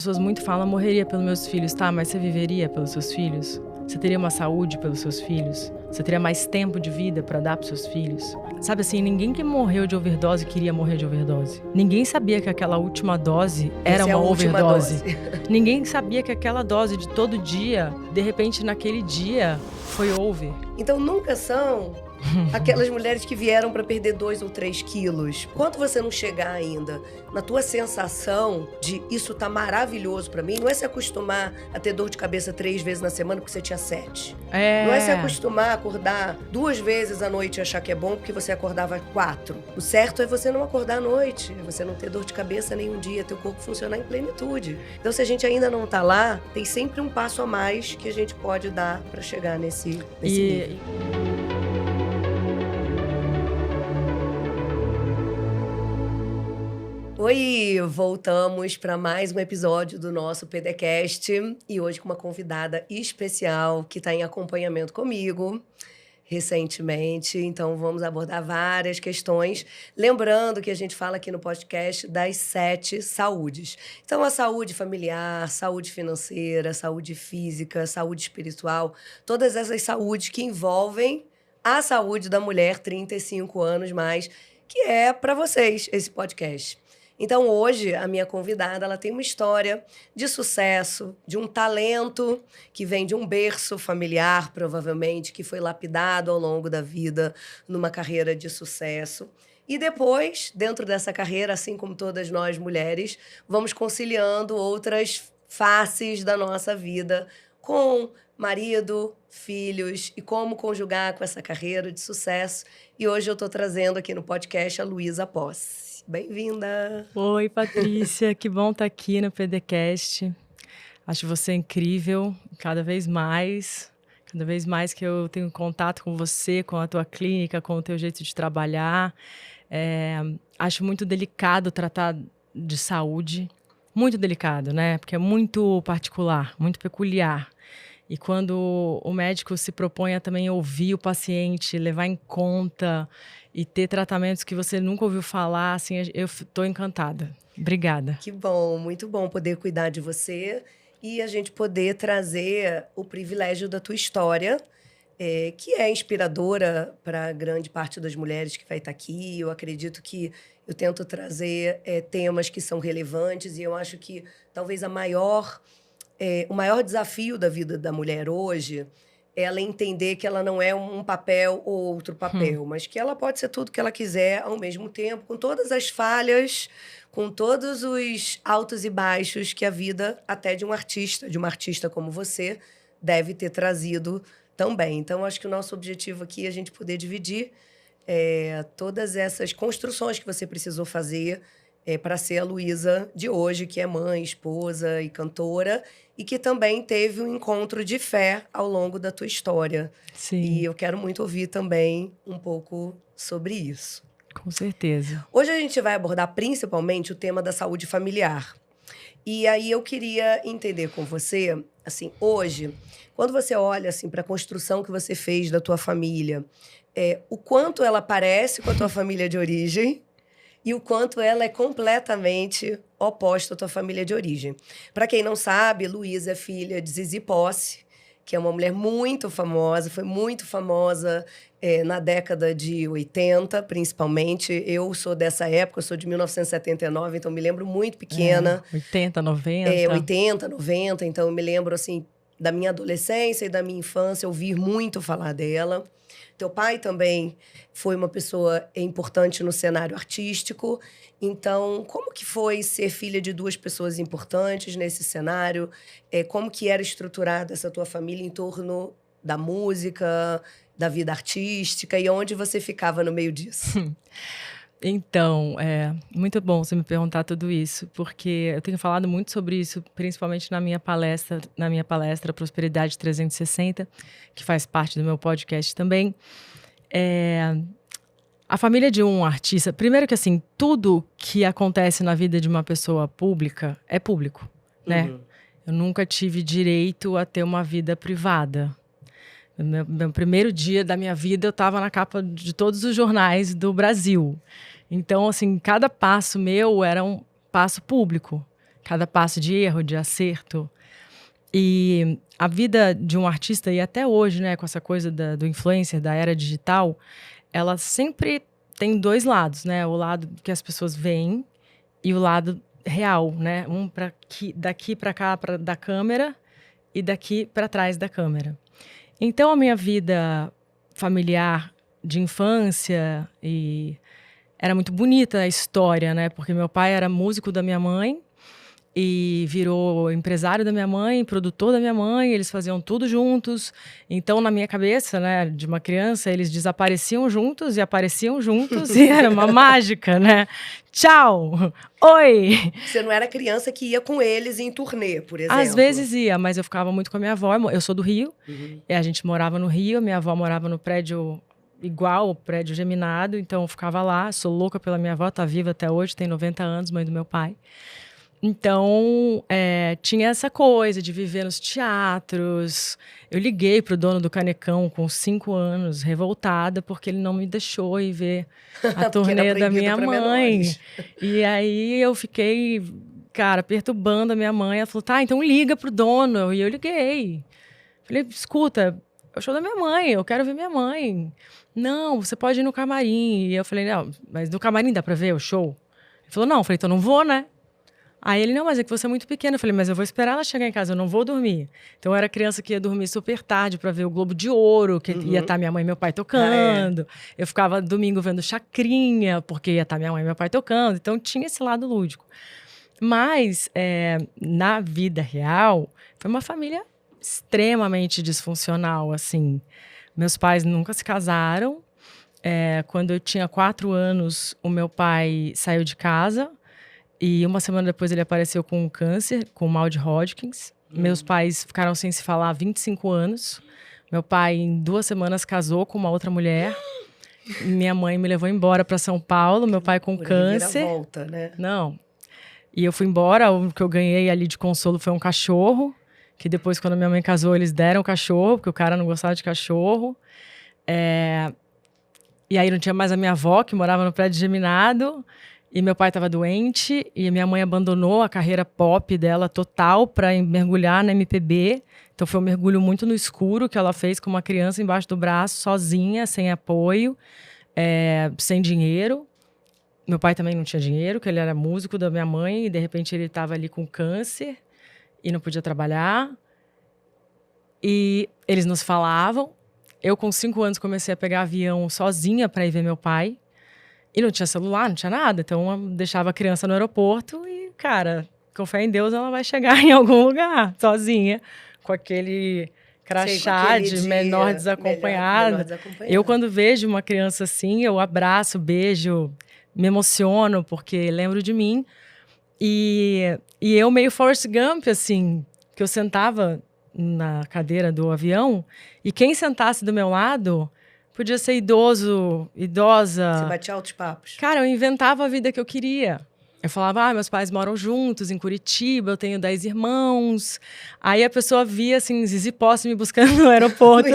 As pessoas muito falam, morreria pelos meus filhos, tá? Mas você viveria pelos seus filhos? Você teria uma saúde pelos seus filhos? Você teria mais tempo de vida para dar para seus filhos? Sabe assim, ninguém que morreu de overdose queria morrer de overdose. Ninguém sabia que aquela última dose era uma overdose. Ninguém sabia que aquela dose de todo dia, de repente naquele dia, foi over. Então nunca são aquelas mulheres que vieram para perder 2 ou 3 quilos. Enquanto você não chegar ainda na tua sensação de isso tá maravilhoso para mim, não é se acostumar a ter dor de cabeça 3 vezes na semana porque você tinha 7. Não é se acostumar a acordar 2 vezes à noite e achar que é bom porque você acordava 4. O certo é você não acordar à noite, é você não ter dor de cabeça nenhum dia, teu corpo funcionar em plenitude. Então se a gente ainda não tá lá, tem sempre um passo a mais que a gente pode dar para chegar nesse nível. Oi, voltamos para mais um episódio do nosso PDCast e hoje com uma convidada especial que está em acompanhamento comigo recentemente. Então vamos abordar várias questões, lembrando que a gente fala aqui no podcast das 7 saúdes. Então a saúde familiar, saúde financeira, saúde física, saúde espiritual, todas essas saúdes que envolvem a saúde da mulher 35 anos mais, que é para vocês esse podcast. Então, hoje, a minha convidada, ela tem uma história de sucesso, de um talento que vem de um berço familiar, provavelmente, que foi lapidado ao longo da vida numa carreira de sucesso. E depois, dentro dessa carreira, assim como todas nós mulheres, vamos conciliando outras faces da nossa vida com marido, filhos e como conjugar com essa carreira de sucesso. E hoje eu estou trazendo aqui no podcast a Luísa Posse. Bem-vinda! Oi, Patrícia, que bom estar aqui no PDCast. Acho você incrível, cada vez mais que eu tenho contato com você, com a tua clínica, com o teu jeito de trabalhar. Acho muito delicado tratar de saúde, muito delicado, né? Porque é muito particular, muito peculiar. E quando o médico se propõe a também ouvir o paciente, levar em conta e ter tratamentos que você nunca ouviu falar, assim, eu estou encantada. Obrigada. Que bom, muito bom poder cuidar de você e a gente poder trazer o privilégio da tua história, que é inspiradora para grande parte das mulheres que vai estar aqui. Eu acredito que eu tento trazer temas que são relevantes e eu acho que talvez o maior desafio da vida da mulher hoje é ela entender que ela não é um papel ou outro papel, mas que ela pode ser tudo que ela quiser ao mesmo tempo, com todas as falhas, com todos os altos e baixos que a vida, até de uma artista como você, deve ter trazido também. Então, acho que o nosso objetivo aqui é a gente poder dividir todas essas construções que você precisou fazer para ser a Luísa de hoje, que é mãe, esposa e cantora, e que também teve um encontro de fé ao longo da tua história. Sim. E eu quero muito ouvir também um pouco sobre isso. Com certeza. Hoje a gente vai abordar principalmente o tema da saúde familiar. E aí eu queria entender com você, assim, hoje, quando você olha assim, para a construção que você fez da tua família, o quanto ela parece com a tua família de origem, e o quanto ela é completamente oposta à tua família de origem. Para quem não sabe, Luísa é filha de Zizi Posse, que é uma mulher muito famosa, foi muito famosa na década de 80, principalmente. Eu sou dessa época, eu sou de 1979, então me lembro muito pequena. 80, 90. 80, 90, então eu me lembro, assim, da minha adolescência e da minha infância, ouvir muito falar dela. Teu pai também foi uma pessoa importante no cenário artístico. Então, como que foi ser filha de 2 pessoas importantes nesse cenário? Como que era estruturada essa tua família em torno da música, da vida artística? E onde você ficava no meio disso? Então, muito bom você me perguntar tudo isso, porque eu tenho falado muito sobre isso, principalmente na minha palestra Prosperidade 360, que faz parte do meu podcast também. A família de um artista, primeiro que assim, tudo que acontece na vida de uma pessoa pública é público, né? Eu nunca tive direito a ter uma vida privada. Meu primeiro dia da minha vida, eu estava na capa de todos os jornais do Brasil. Então, assim, cada passo meu era um passo público. cada passo de erro, de acerto. E a vida de um artista, e até hoje, né, com essa coisa do influencer, da era digital, ela sempre tem dois lados, né? O lado que as pessoas veem e o lado real, né? Daqui para cá da câmera e daqui para trás da câmera. Então, a minha vida familiar de infância era muito bonita a história, né? Porque meu pai era músico da minha mãe e virou empresário da minha mãe, produtor da minha mãe, eles faziam tudo juntos. Então, na minha cabeça, né, de uma criança, eles desapareciam juntos e apareciam juntos e era uma mágica, né? Tchau! Oi! Você não era criança que ia com eles em turnê, por exemplo? Às vezes ia, mas eu ficava muito com a minha avó. Eu sou do Rio, e a gente morava no Rio, minha avó morava no prédio igual, o prédio geminado, então eu ficava lá, sou louca pela minha avó, tá viva até hoje, tem 90 anos, mãe do meu pai. Então, tinha essa coisa de viver nos teatros. Eu liguei pro dono do Canecão com 5 anos, revoltada, porque ele não me deixou ir ver a turnê da minha mãe. E aí eu fiquei, cara, perturbando a minha mãe. Ela falou, tá, então liga pro dono. E eu liguei. Falei, escuta, é o show da minha mãe, eu quero ver minha mãe. Não, você pode ir no camarim. E eu falei, não, mas no camarim dá pra ver o show? Ele falou, não. Eu falei, então não vou, né? Aí ele, não, mas é que você é muito pequena. Eu falei, mas eu vou esperar ela chegar em casa, eu não vou dormir. Então eu era criança que ia dormir super tarde para ver o Globo de Ouro, que ia estar minha mãe e meu pai tocando. Eu ficava domingo vendo Chacrinha, porque ia estar minha mãe e meu pai tocando. Então tinha esse lado lúdico. Mas, na vida real, foi uma família extremamente disfuncional, assim. Meus pais nunca se casaram. Quando eu tinha 4 anos, o meu pai saiu de casa. E uma semana depois ele apareceu com um câncer, com mal de Hodgkins. Meus pais ficaram sem se falar há 25 anos. Meu pai, em 2 semanas, casou com uma outra mulher. Minha mãe me levou embora para São Paulo, meu pai com câncer. Volta, né? Não. E eu fui embora, o que eu ganhei ali de consolo foi um cachorro, que depois, quando minha mãe casou, eles deram o cachorro, porque o cara não gostava de cachorro. E aí não tinha mais a minha avó, que morava no prédio geminado. E meu pai estava doente e minha mãe abandonou a carreira pop dela total para mergulhar na MPB. Então foi um mergulho muito no escuro que ela fez com uma criança embaixo do braço, sozinha, sem apoio, sem dinheiro. Meu pai também não tinha dinheiro, porque ele era músico da minha mãe e de repente ele estava ali com câncer e não podia trabalhar. E eles nos falavam. Eu, com 5 anos, comecei a pegar avião sozinha para ir ver meu pai. E não tinha celular, não tinha nada. Então, eu deixava a criança no aeroporto e, cara, com fé em Deus, ela vai chegar em algum lugar, sozinha, com aquele crachá de menor desacompanhado. Eu, quando vejo uma criança assim, eu abraço, beijo, me emociono, porque lembro de mim. E eu meio Forrest Gump, assim, que eu sentava na cadeira do avião e quem sentasse do meu lado... Podia ser idoso, idosa. Você batia altos papos? Cara, eu inventava a vida que eu queria. Eu falava, meus pais moram juntos em Curitiba, eu tenho 10 irmãos. Aí a pessoa via, assim, Zizi Posse me buscando no aeroporto.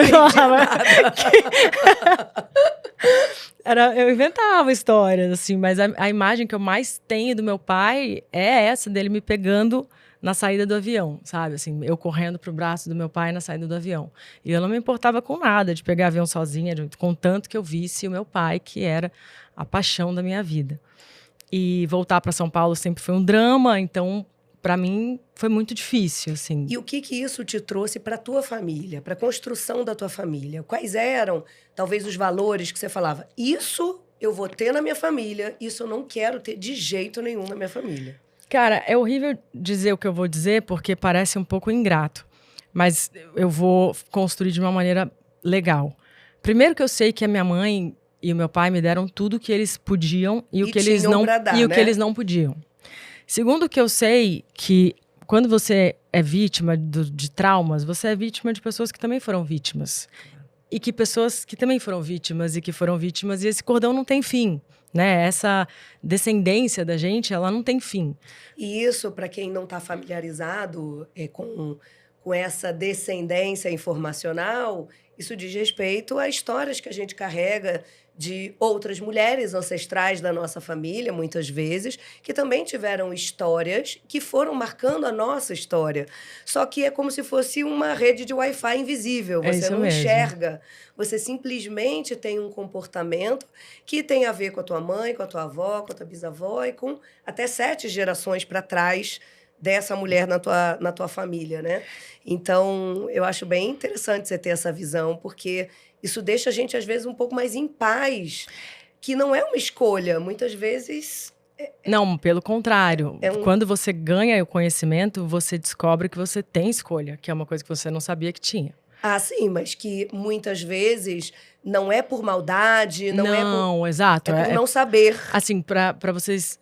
Eu inventava histórias, assim, mas a imagem que eu mais tenho do meu pai é essa, dele me pegando na saída do avião, sabe? Assim, eu correndo pro braço do meu pai na saída do avião. E eu não me importava com nada de pegar avião sozinha, contanto que eu visse o meu pai, que era a paixão da minha vida. E voltar para São Paulo sempre foi um drama, então, para mim, foi muito difícil, assim. E o que isso te trouxe para a tua família, para a construção da tua família? Quais eram, talvez, os valores que você falava? Isso eu vou ter na minha família, isso eu não quero ter de jeito nenhum na minha família. Cara, é horrível dizer o que eu vou dizer, porque parece um pouco ingrato. Mas eu vou construir de uma maneira legal. Primeiro que eu sei que a minha mãe e o meu pai me deram tudo que eles podiam e o que eles não, o que eles não podiam. Segundo que eu sei que quando você é vítima de traumas, você é vítima de pessoas que também foram vítimas. E que pessoas que também foram vítimas e que foram vítimas, e esse cordão não tem fim. Né? Essa descendência da gente, ela não tem fim. E isso, para quem não está familiarizado com essa descendência informacional, isso diz respeito a histórias que a gente carrega de outras mulheres ancestrais da nossa família, muitas vezes, que também tiveram histórias que foram marcando a nossa história. Só que é como se fosse uma rede de Wi-Fi invisível. É Você isso não mesmo. enxerga. Você simplesmente tem um comportamento que tem a ver com a tua mãe, com a tua avó, com a tua bisavó e com até 7 gerações para trás dessa mulher na tua família, né? Então, eu acho bem interessante você ter essa visão, porque isso deixa a gente, às vezes, um pouco mais em paz, que não é uma escolha. Muitas vezes... Não, pelo contrário. É um- Quando você ganha o conhecimento, você descobre que você tem escolha, que é uma coisa que você não sabia que tinha. Ah, sim, mas que muitas vezes não é por maldade, não, exato. é por não saber. Assim, para vocês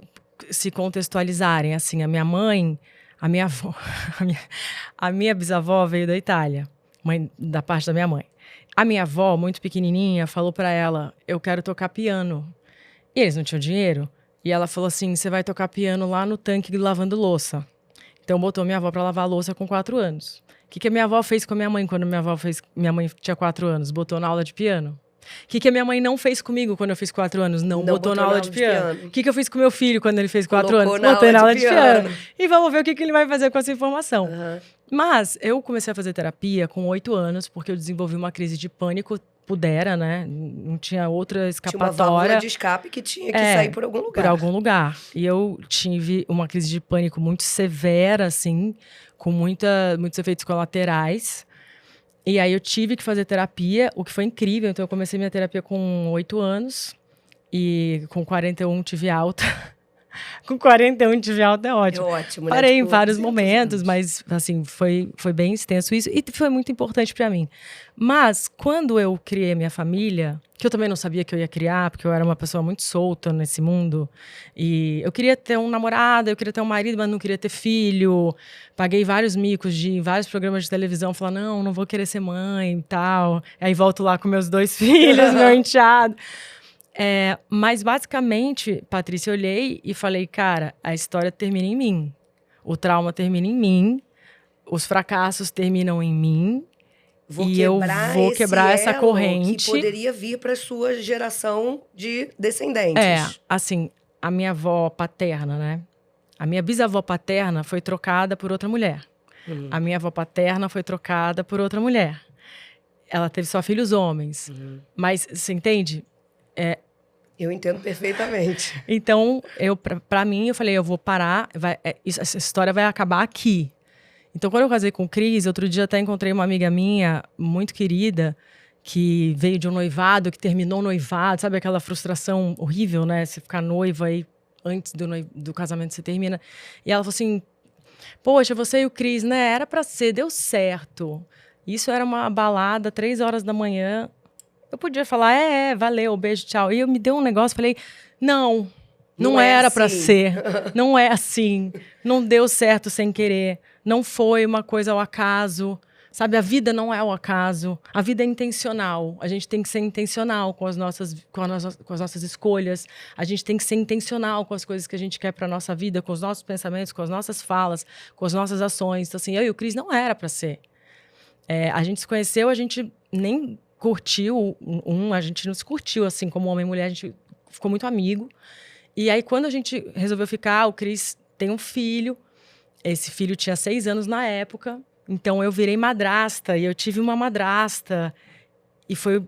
se contextualizarem, assim, a minha mãe, a minha avó, a minha bisavó veio da Itália, mãe da parte da minha mãe. A minha avó, muito pequenininha, falou para ela: eu quero tocar piano. E eles não tinham dinheiro. E ela falou assim: você vai tocar piano lá no tanque lavando louça. Então botou minha avó para lavar louça com 4 anos. O que a minha avó fez com a minha mãe quando minha mãe tinha 4 anos? Botou na aula de piano. O que a minha mãe não fez comigo quando eu fiz 4 anos? Não botou na aula de piano. O que eu fiz com meu filho quando ele fez 4 anos? Botei na aula de piano. E vamos ver o que ele vai fazer com essa informação. Uhum. Mas eu comecei a fazer terapia com 8 anos, porque eu desenvolvi uma crise de pânico. Pudera, né? Não tinha outra escapatória. Tinha uma válvula de escape que tinha que sair por algum lugar. Por algum lugar. E eu tive uma crise de pânico muito severa, assim, com muitos efeitos colaterais. E aí eu tive que fazer terapia, o que foi incrível. Então eu comecei minha terapia com 8 anos e com 41 tive alta. Com 41 tive alta é ótimo. É ótimo, né? Parei em vários momentos, mas assim, foi bem extenso isso e foi muito importante para mim. Mas quando eu criei minha família, que eu também não sabia que eu ia criar, porque eu era uma pessoa muito solta nesse mundo, e eu queria ter um namorado, eu queria ter um marido, mas não queria ter filho. Paguei vários micos de vários programas de televisão, falar, não vou querer ser mãe e tal. Aí volto lá com meus 2 filhos, meu enteado. Mas basicamente, Patrícia, eu olhei e falei, cara, a história termina em mim. O trauma termina em mim. Os fracassos terminam em mim. Eu vou quebrar essa corrente. Que poderia vir para a sua geração de descendentes. Assim, a minha avó paterna, né? A minha bisavó paterna foi trocada por outra mulher. A minha avó paterna foi trocada por outra mulher. Ela teve só filhos homens. Mas, você entende? Eu entendo perfeitamente. Então, pra mim, eu falei, eu vou parar, essa história vai acabar aqui. Então, quando eu casei com o Cris, outro dia até encontrei uma amiga minha, muito querida, que veio de um noivado, que terminou o noivado, sabe aquela frustração horrível, né? Você ficar noiva e antes do casamento você termina. E ela falou assim, poxa, você e o Cris, né? Era pra ser, deu certo. Isso era uma balada, 3 horas da manhã. Eu podia falar, valeu, beijo, tchau. E eu me deu um negócio, falei, não era pra ser. Não é assim. Não deu certo sem querer. Não foi uma coisa ao acaso. Sabe, a vida não é ao acaso. A vida é intencional. A gente tem que ser intencional com as nossas escolhas. A gente tem que ser intencional com as coisas que a gente quer pra nossa vida, com os nossos pensamentos, com as nossas falas, com as nossas ações. Então, assim, eu e o Cris não era pra ser. A gente se conheceu, a gente nem curtiu, a gente não se curtiu, assim, como homem e mulher, a gente ficou muito amigo. E aí, quando a gente resolveu ficar, o Cris tem um filho, esse filho tinha 6 anos na época, então eu virei madrasta, e eu tive uma madrasta, e foi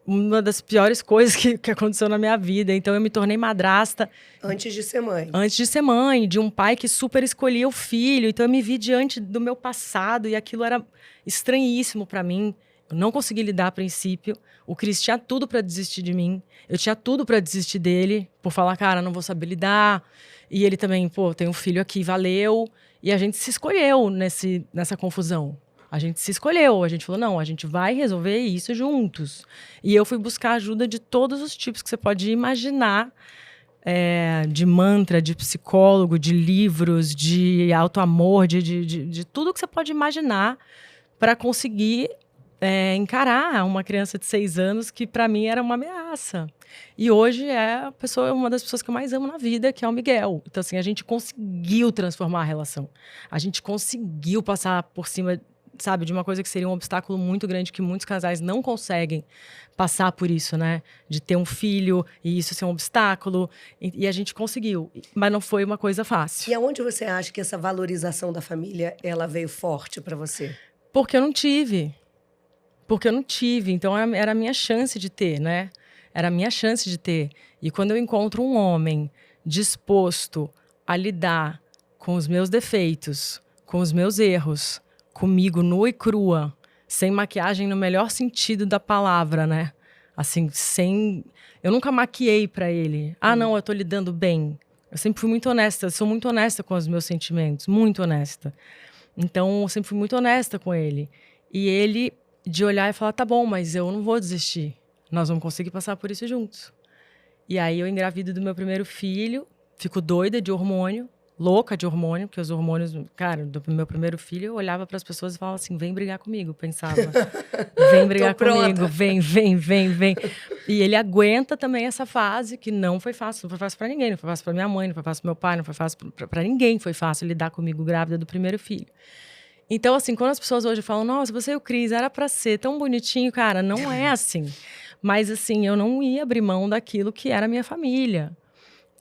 uma das piores coisas que aconteceu na minha vida. Então eu me tornei madrasta. Antes de ser mãe. Antes de ser mãe, de um pai que super escolhia o filho. Então eu me vi diante do meu passado, e aquilo era estranhíssimo para mim. Eu não consegui lidar a princípio. O Cris tinha tudo para desistir de mim. Eu tinha tudo para desistir dele, por falar, cara, não vou saber lidar. E ele também, tem um filho aqui, valeu. E a gente se escolheu nessa confusão. A gente se escolheu. A gente falou, não, a gente vai resolver isso juntos. E eu fui buscar ajuda de todos os tipos que você pode imaginar. De mantra, de psicólogo, de livros, de autoamor, de tudo que você pode imaginar para conseguir encarar uma criança de 6 anos que para mim era uma ameaça. E hoje é uma das pessoas que eu mais amo na vida, que é o Miguel. Então, assim, a gente conseguiu transformar a relação. A gente conseguiu passar por cima sabe, de uma coisa que seria um obstáculo muito grande, que muitos casais não conseguem passar por isso, né? De ter um filho e isso ser um obstáculo. E a gente conseguiu, mas não foi uma coisa fácil. E aonde você acha que essa valorização da família, ela veio forte para você? Porque eu não tive. Então era a minha chance de ter, né? Era a minha chance de ter. E quando eu encontro um homem disposto a lidar com os meus defeitos, com os meus erros, comigo nua e crua, sem maquiagem no melhor sentido da palavra, né? Assim, sem... Eu nunca maquiei pra ele. Ah, não, eu tô lidando bem. Eu sempre fui muito honesta, eu sou muito honesta com os meus sentimentos, muito honesta. Então, eu sempre fui muito honesta com ele. E ele, de olhar e falar, tá bom, mas eu não vou desistir. Nós vamos conseguir passar por isso juntos. E aí, eu engravido do meu primeiro filho, fico doida de hormônio, louca de hormônio, porque os hormônios, cara, do meu primeiro filho, eu olhava para as pessoas e falava assim, vem brigar comigo, eu pensava. Vem brigar comigo, vem. E ele aguenta também essa fase, que não foi fácil para ninguém, não foi fácil para minha mãe, não foi fácil para meu pai, não foi fácil para ninguém, foi fácil lidar comigo grávida do primeiro filho. Então, assim, quando as pessoas hoje falam, nossa, você e o Cris, era para ser tão bonitinho, cara, não é assim. Mas, assim, eu não ia abrir mão daquilo que era a minha família.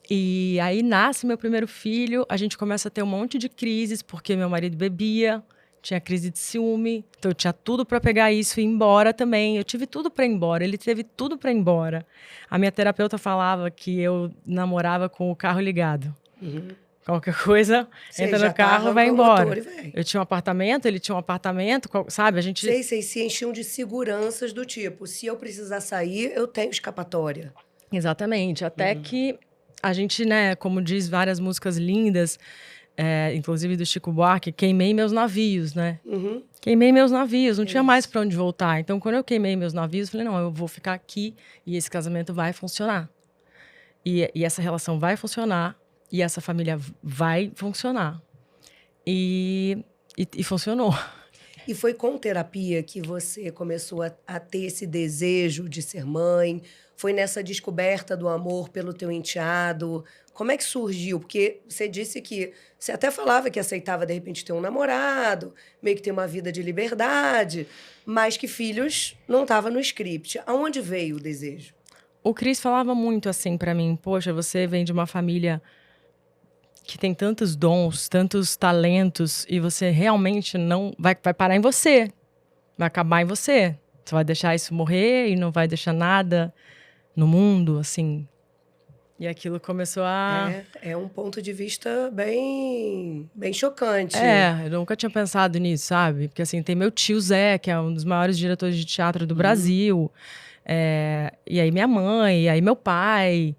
E aí nasce meu primeiro filho, a gente começa a ter um monte de crises, porque meu marido bebia, tinha crise de ciúme, então eu tinha tudo para pegar isso e ir embora também. Eu tive tudo para ir embora, ele teve tudo para ir embora. A minha terapeuta falava que eu namorava com o carro ligado. Qualquer coisa, entra no carro e vai embora. Eu tinha um apartamento, ele tinha um apartamento, sabe? A gente... Vocês se enchiam de seguranças do tipo, se eu precisar sair, eu tenho escapatória. Exatamente, até que a gente, né, como diz várias músicas lindas, inclusive do Chico Buarque, queimei meus navios, né? Queimei meus navios, não tinha mais para onde voltar. Então, quando eu queimei meus navios, eu falei, não, eu vou ficar aqui e esse casamento vai funcionar. E essa relação vai funcionar. E essa família vai funcionar. E funcionou. E foi com terapia que você começou a ter esse desejo de ser mãe? Foi nessa descoberta do amor pelo teu enteado? Como é que surgiu? Porque você disse que... Você até falava que aceitava, de repente, ter um namorado, meio que ter uma vida de liberdade, mas que filhos não estavam no script. Aonde veio o desejo? O Cris falava muito assim pra mim, poxa, você vem de uma família que tem tantos dons, tantos talentos, e você realmente não... Vai parar em você. Vai acabar em você. Você vai deixar isso morrer e não vai deixar nada no mundo, assim. E aquilo começou a... É um ponto de vista bem chocante. Eu nunca tinha pensado nisso, sabe? Porque, assim, tem meu tio Zé, que é um dos maiores diretores de teatro do Brasil. E aí minha mãe, e aí meu pai...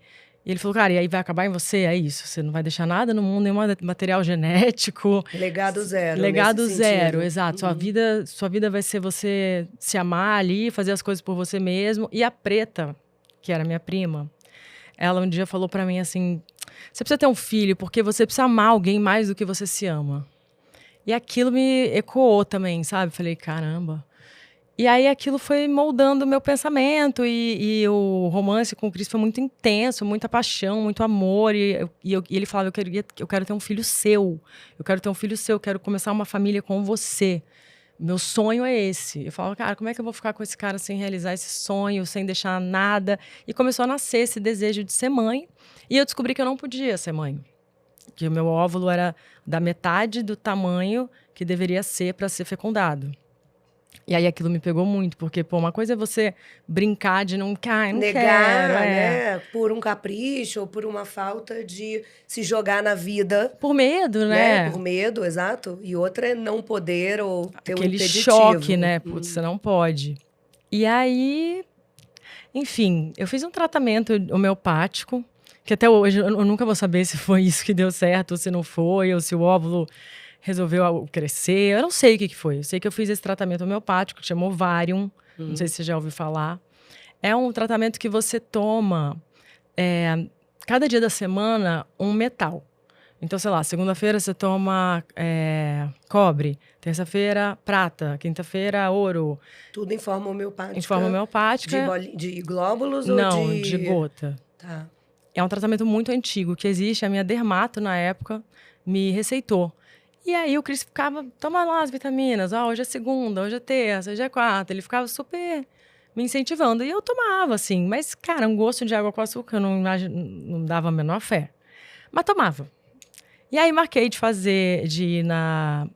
E ele falou, cara, e aí vai acabar em você? É isso, você não vai deixar nada no mundo, nenhum material genético. Legado zero. Legado zero, exato. Sua vida vai ser você se amar ali, fazer as coisas por você mesmo. E a Preta, que era minha prima, ela um dia falou pra mim assim, você precisa ter um filho, porque você precisa amar alguém mais do que você se ama. E aquilo me ecoou também, sabe? Falei, caramba... E aí aquilo foi moldando o meu pensamento e o romance com o Cris foi muito intenso, muita paixão, muito amor. E ele falava, eu quero ter um filho seu, eu quero começar uma família com você. Meu sonho é esse. Eu falava, cara, como é que eu vou ficar com esse cara sem realizar esse sonho, sem deixar nada? E começou a nascer esse desejo de ser mãe. E eu descobri que eu não podia ser mãe. Que o meu óvulo era da metade do tamanho que deveria ser para ser fecundado. E aí aquilo me pegou muito, porque, pô, uma coisa é você brincar de não negar, quero, né? Por um capricho ou por uma falta de se jogar na vida. Por medo, né? Por medo, exato. E outra é não poder ou ter aquele um impeditivo. Choque, né? Putz, você não pode. E aí, enfim, eu fiz um tratamento homeopático, que até hoje eu nunca vou saber se foi isso que deu certo, ou se não foi, ou se o óvulo resolveu crescer, eu não sei o que foi. Eu sei que eu fiz esse tratamento homeopático, que chama Ovarium, não sei se você já ouviu falar. É um tratamento que você toma, cada dia da semana, um metal. Então, sei lá, segunda-feira você toma cobre, terça-feira, prata, quinta-feira, ouro. Tudo em forma homeopática? Em forma homeopática. De glóbulos ou não, de gota. Tá. É um tratamento muito antigo, que existe, a minha dermato, na época, me receitou. E aí o Cris ficava, toma lá as vitaminas, hoje é segunda, hoje é terça, hoje é quarta. Ele ficava super me incentivando. E eu tomava, assim. Mas, cara, um gosto de água com açúcar eu não dava a menor fé. Mas tomava. E aí marquei de ir na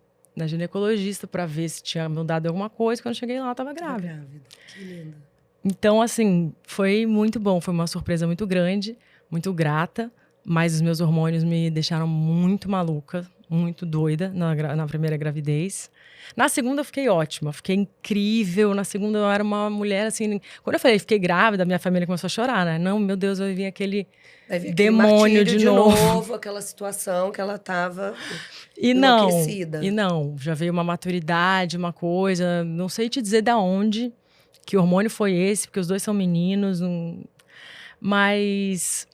ginecologista para ver se tinha mudado alguma coisa. Quando eu cheguei lá, eu tava grávida. Que linda. Então, assim, foi muito bom. Foi uma surpresa muito grande, muito grata. Mas os meus hormônios me deixaram muito maluca, muito doida na primeira gravidez. Na segunda eu fiquei ótima, fiquei incrível. Na segunda eu era uma mulher, assim... Quando eu falei fiquei grávida, minha família começou a chorar, né? Não, meu Deus, vai vir aquele demônio de novo. Aquela situação que ela tava E enlouquecida. Já veio uma maturidade, uma coisa... Não sei te dizer da onde que hormônio foi esse, porque os dois são meninos. Mas...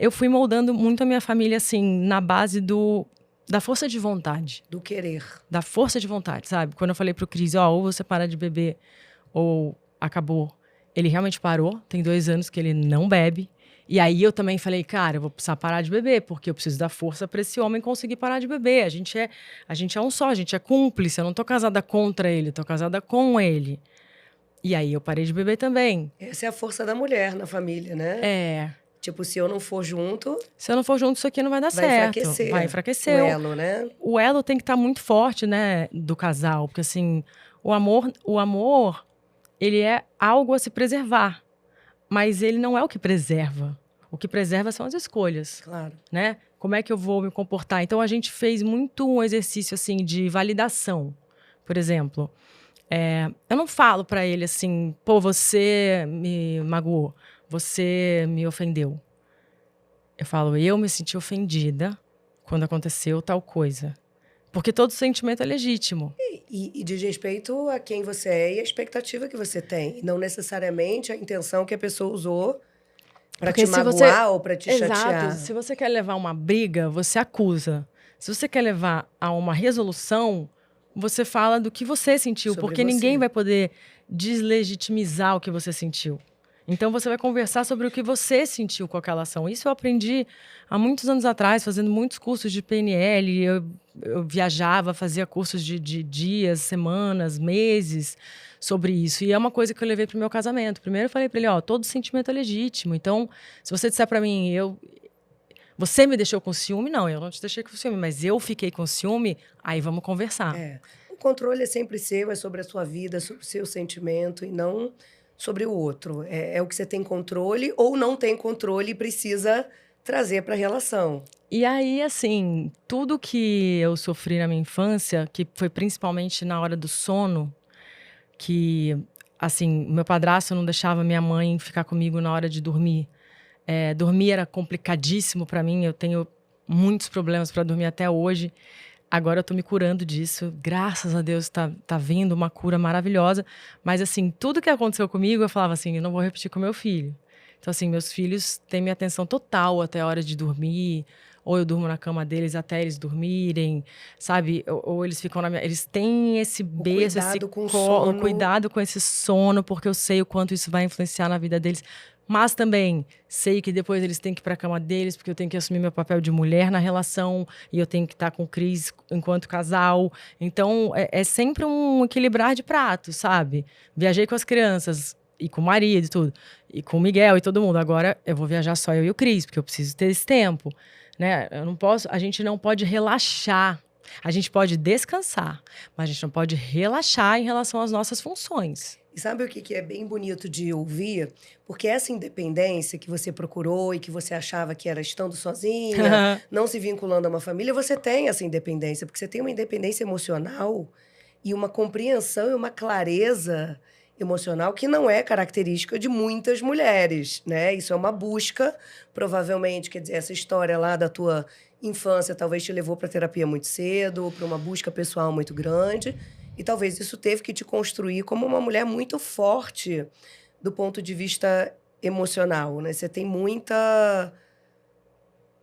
eu fui moldando muito a minha família, assim, na base da força de vontade. Do querer. Da força de vontade, sabe? Quando eu falei pro Cris, ou você para de beber, ou acabou. Ele realmente parou, tem 2 anos que ele não bebe. E aí eu também falei, cara, eu vou precisar parar de beber, porque eu preciso dar força para esse homem conseguir parar de beber. A gente é um só, a gente é cúmplice. Eu não tô casada contra ele, tô casada com ele. E aí eu parei de beber também. Essa é a força da mulher na família, né? Tipo, se eu não for junto... Se eu não for junto, isso aqui não vai dar certo. Vai enfraquecer. O elo, né? O elo tem que estar muito forte, né, do casal. Porque, assim, o amor, ele é algo a se preservar. Mas ele não é o que preserva. O que preserva são as escolhas. Claro. Né? Como é que eu vou me comportar? Então, a gente fez muito um exercício, assim, de validação. Por exemplo, eu não falo pra ele assim, pô, você me magoou. Você me ofendeu. Eu falo, eu me senti ofendida quando aconteceu tal coisa. Porque todo sentimento é legítimo. E diz respeito a quem você é e a expectativa que você tem. E não necessariamente a intenção que a pessoa usou para te magoar ou para te chatear. Exato. Se você quer levar uma briga, você acusa. Se você quer levar a uma resolução, você fala do que você sentiu. Sobre porque você. Ninguém vai poder deslegitimizar o que você sentiu. Então, você vai conversar sobre o que você sentiu com aquela ação. Isso eu aprendi há muitos anos atrás, fazendo muitos cursos de PNL. Eu viajava, fazia cursos de dias, semanas, meses sobre isso. E é uma coisa que eu levei para o meu casamento. Primeiro, eu falei para ele, todo sentimento é legítimo. Então, se você disser para mim, você me deixou com ciúme? Não, eu não te deixei com ciúme, mas eu fiquei com ciúme, aí vamos conversar. O controle é sempre seu, é sobre a sua vida, sobre o seu sentimento e não... sobre o outro. É o que você tem controle ou não tem controle e precisa trazer para a relação. E aí, assim, tudo que eu sofri na minha infância, que foi principalmente na hora do sono, que, assim, meu padrasto não deixava minha mãe ficar comigo na hora de dormir. Dormir era complicadíssimo para mim, eu tenho muitos problemas para dormir até hoje. Agora eu tô me curando disso. Graças a Deus tá vindo uma cura maravilhosa. Mas, assim, tudo que aconteceu comigo, eu falava assim, eu não vou repetir com meu filho. Então, assim, meus filhos têm minha atenção total até a hora de dormir. Ou eu durmo na cama deles até eles dormirem, sabe? Ou eles ficam na minha... Eles têm esse berço, cuidado com esse sono, porque eu sei o quanto isso vai influenciar na vida deles. Mas também sei que depois eles têm que ir para a cama deles, porque eu tenho que assumir meu papel de mulher na relação e eu tenho que estar com o Cris enquanto casal. Então, é sempre um equilibrar de pratos, sabe? Viajei com as crianças e com o marido e tudo, e com o Miguel e todo mundo. Agora eu vou viajar só eu e o Cris, porque eu preciso ter esse tempo, né? A gente não pode relaxar. A gente pode descansar, mas a gente não pode relaxar em relação às nossas funções. E sabe o que é bem bonito de ouvir? Porque essa independência que você procurou e que você achava que era estando sozinha, não se vinculando a uma família, você tem essa independência, porque você tem uma independência emocional e uma compreensão e uma clareza emocional que não é característica de muitas mulheres, né? Isso é uma busca, provavelmente, quer dizer, essa história lá da tua infância talvez te levou para terapia muito cedo, para uma busca pessoal muito grande. E talvez isso teve que te construir como uma mulher muito forte do ponto de vista emocional, né? Você tem muita...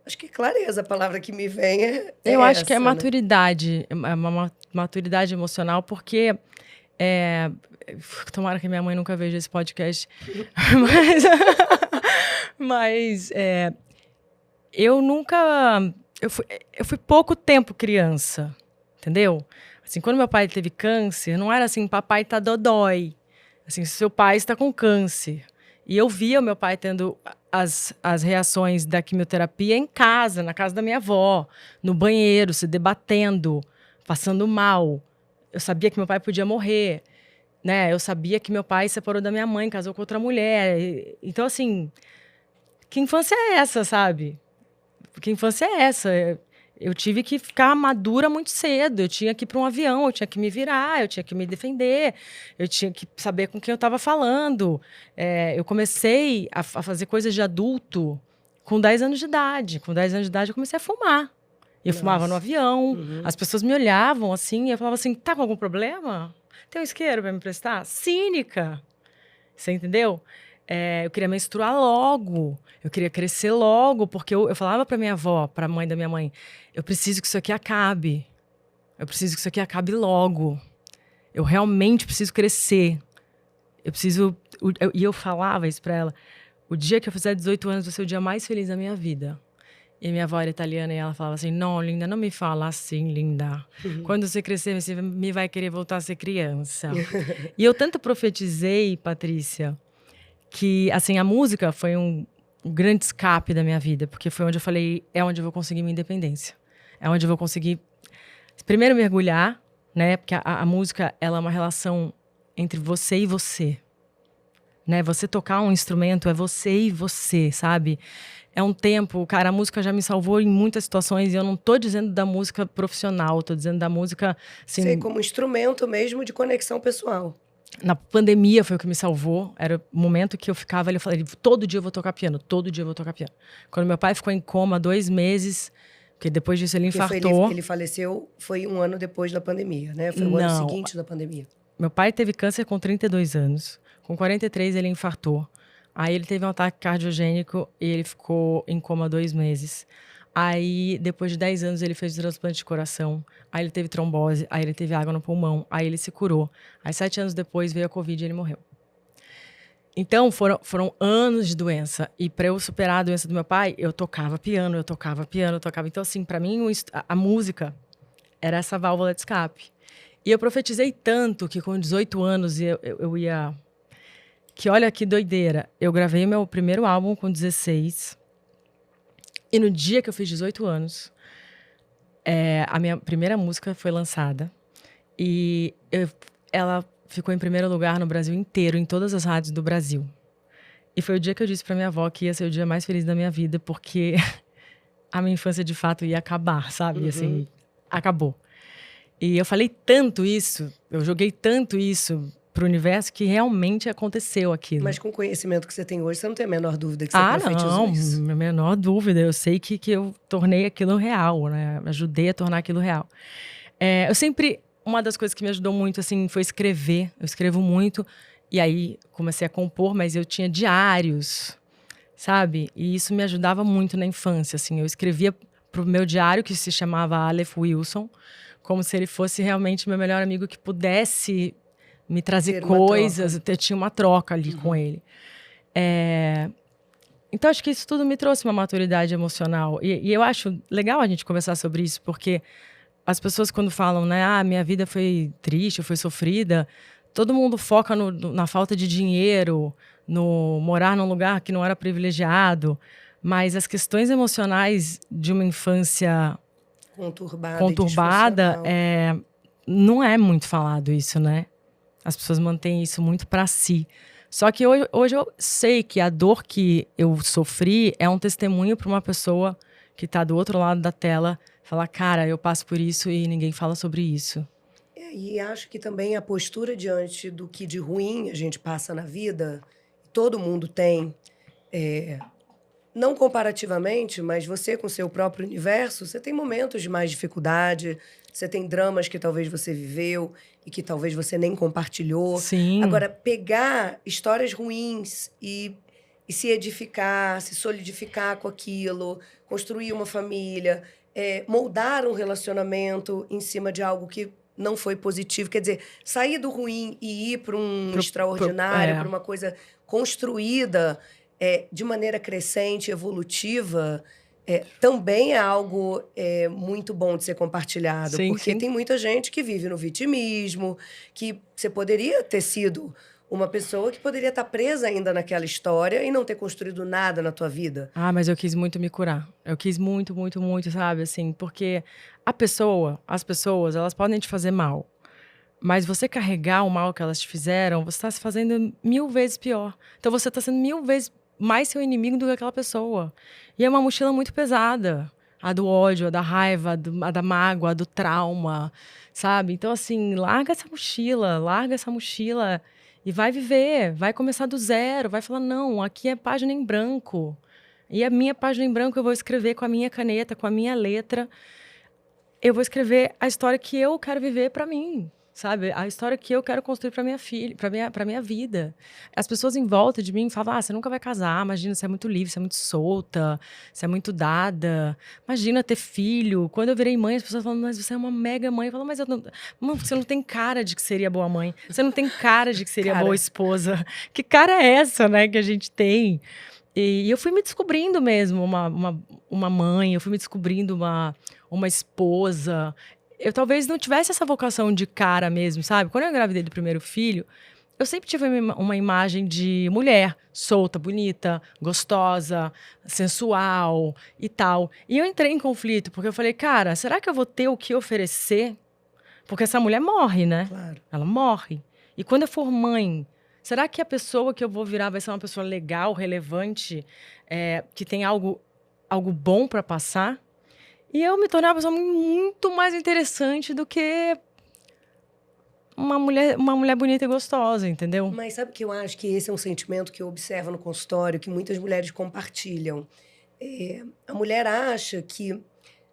Acho que clareza, a palavra que me vem Eu acho que é né? maturidade. É uma maturidade emocional, porque... Tomara que minha mãe nunca veja esse podcast. Mas eu nunca... Eu fui pouco tempo criança. entendeu? Assim, quando meu pai teve câncer, não era assim, papai tá dodói. Assim, seu pai está com câncer. E eu via o meu pai tendo as reações da quimioterapia em casa, na casa da minha avó, no banheiro, se debatendo, passando mal. Eu sabia que meu pai podia morrer, né? Eu sabia que meu pai se separou da minha mãe, casou com outra mulher. Então, assim, que infância é essa, sabe? Que infância é essa? Eu tive que ficar madura muito cedo. Eu tinha que ir para um avião, eu tinha que me virar, eu tinha que me defender, eu tinha que saber com quem eu estava falando. Eu comecei a fazer coisas de adulto com 10 anos de idade. Com 10 anos de idade, eu comecei a fumar. Eu fumava no avião, as pessoas me olhavam assim, e eu falava assim: tá com algum problema? Tem um isqueiro para me emprestar? Cínica. Você entendeu? Eu queria menstruar logo, eu queria crescer logo, porque eu falava para minha avó, para a mãe da minha mãe, eu preciso que isso aqui acabe. Eu preciso que isso aqui acabe logo. Eu realmente preciso crescer. Eu preciso... E eu falava isso para ela. O dia que eu fizer 18 anos vai ser o dia mais feliz da minha vida. E minha avó era italiana e ela falava assim: não, linda, não me fala assim, linda. Quando você crescer, você me vai querer voltar a ser criança. E eu tanto profetizei, Patrícia, que, assim, a música foi um grande escape da minha vida, porque foi onde eu falei, é onde eu vou conseguir minha independência. É onde eu vou conseguir, primeiro, mergulhar, né? Porque a música, ela é uma relação entre você e você. Né? Você tocar um instrumento é você e você, sabe? É um tempo, cara, a música já me salvou em muitas situações, e eu não tô dizendo da música profissional, tô dizendo da música, assim... Sei, como instrumento mesmo de conexão pessoal. Na pandemia foi o que me salvou. Era o momento que eu ficava ali, eu falei, todo dia eu vou tocar piano, todo dia eu vou tocar piano. Quando meu pai ficou em coma 2 meses, porque depois disso ele infartou. Ele faleceu, foi 1 ano depois da pandemia, né? Foi o ano seguinte da pandemia. Meu pai teve câncer com 32 anos. Com 43 ele infartou. Aí ele teve um ataque cardiogênico e ele ficou em coma 2 meses. Aí, depois de 10 anos, ele fez o transplante de coração. Aí ele teve trombose, aí ele teve água no pulmão, aí ele se curou. Aí 7 anos depois veio a Covid e ele morreu. Então, foram anos de doença. E para eu superar a doença do meu pai, eu tocava piano. Então, assim, para mim, a música era essa válvula de escape. E eu profetizei tanto que com 18 anos eu ia... Que olha que doideira. Eu gravei meu primeiro álbum com 16. E no dia que eu fiz 18 anos, a minha primeira música foi lançada. E ela ficou em primeiro lugar no Brasil inteiro, em todas as rádios do Brasil. E foi o dia que eu disse pra minha avó que ia ser o dia mais feliz da minha vida, porque a minha infância, de fato, ia acabar, sabe? Assim, acabou. E eu falei tanto isso, eu joguei tanto isso pro universo, que realmente aconteceu aquilo. Mas com o conhecimento que você tem hoje, você não tem a menor dúvida que você profetizou isso? Não, a menor dúvida. Eu sei que eu tornei aquilo real, né? Ajudei a tornar aquilo real. Eu sempre... Uma das coisas que me ajudou muito, assim, foi escrever. Eu escrevo muito. E aí, comecei a compor, mas eu tinha diários, sabe? E isso me ajudava muito na infância, assim. Eu escrevia pro meu diário, que se chamava Aleph Wilson, como se ele fosse realmente meu melhor amigo, que pudesse me trazer coisas. Eu tinha uma troca ali com ele. Então, acho que isso tudo me trouxe uma maturidade emocional. E eu acho legal a gente conversar sobre isso, porque as pessoas, quando falam, né, minha vida foi triste, foi sofrida, todo mundo foca na falta de dinheiro, no morar num lugar que não era privilegiado, mas as questões emocionais de uma infância conturbada não é muito falado isso, né? As pessoas mantêm isso muito para si. Só que hoje eu sei que a dor que eu sofri é um testemunho para uma pessoa que está do outro lado da tela, falar, cara, eu passo por isso e ninguém fala sobre isso. E acho que também a postura diante do que de ruim a gente passa na vida, todo mundo tem, não comparativamente, mas você com seu próprio universo, você tem momentos de mais dificuldade, você tem dramas que talvez você viveu e que talvez você nem compartilhou. Sim. Agora, pegar histórias ruins e se edificar, se solidificar com aquilo, construir uma família, moldar um relacionamento em cima de algo que não foi positivo. Quer dizer, sair do ruim e ir para um extraordinário, para uma coisa construída de maneira crescente, evolutiva, também é algo muito bom de ser compartilhado, Sim, porque sim. tem muita gente que vive no vitimismo, que você poderia ter sido uma pessoa que poderia estar presa ainda naquela história e não ter construído nada na tua vida. Ah, mas eu quis muito me curar. Eu quis muito, muito, muito, sabe? Assim, porque as pessoas, elas podem te fazer mal. Mas você carregar o mal que elas te fizeram, você está se fazendo 1000 vezes pior. Então você está sendo 1000 vezes mais seu inimigo do que aquela pessoa. E é uma mochila muito pesada. A do ódio, a da raiva, a da mágoa, a do trauma, sabe? Então, assim, larga essa mochila e vai viver, vai começar do zero, vai falar, não, aqui é página em branco. E a minha página em branco eu vou escrever com a minha caneta, com a minha letra. Eu vou escrever a história que eu quero viver para mim, sabe? A história que eu quero construir para minha filha, para minha vida. As pessoas em volta de mim falam: "Ah, você nunca vai casar, imagina, você é muito livre, você é muito solta, você é muito dada. Imagina ter filho". Quando eu virei mãe, as pessoas falam: "Mas você é uma mega mãe". Eu falo: "Mas você não tem cara de que seria boa mãe. Você não tem cara de que seria boa esposa. Que cara é essa, né, que a gente tem?". E eu fui me descobrindo mesmo uma mãe, eu fui me descobrindo uma esposa. Eu talvez não tivesse essa vocação de cara mesmo, sabe? Quando eu engravidei do primeiro filho, eu sempre tive uma imagem de mulher solta, bonita, gostosa, sensual e tal. E eu entrei em conflito, porque eu falei, cara, será que eu vou ter o que oferecer? Porque essa mulher morre, né? Claro. Ela morre. E quando eu for mãe, será que a pessoa que eu vou virar vai ser uma pessoa legal, relevante, que tem algo bom para passar? E eu me tornei uma pessoa muito mais interessante do que uma mulher bonita e gostosa, entendeu? Mas sabe que eu acho que esse é um sentimento que eu observo no consultório, que muitas mulheres compartilham. A mulher acha que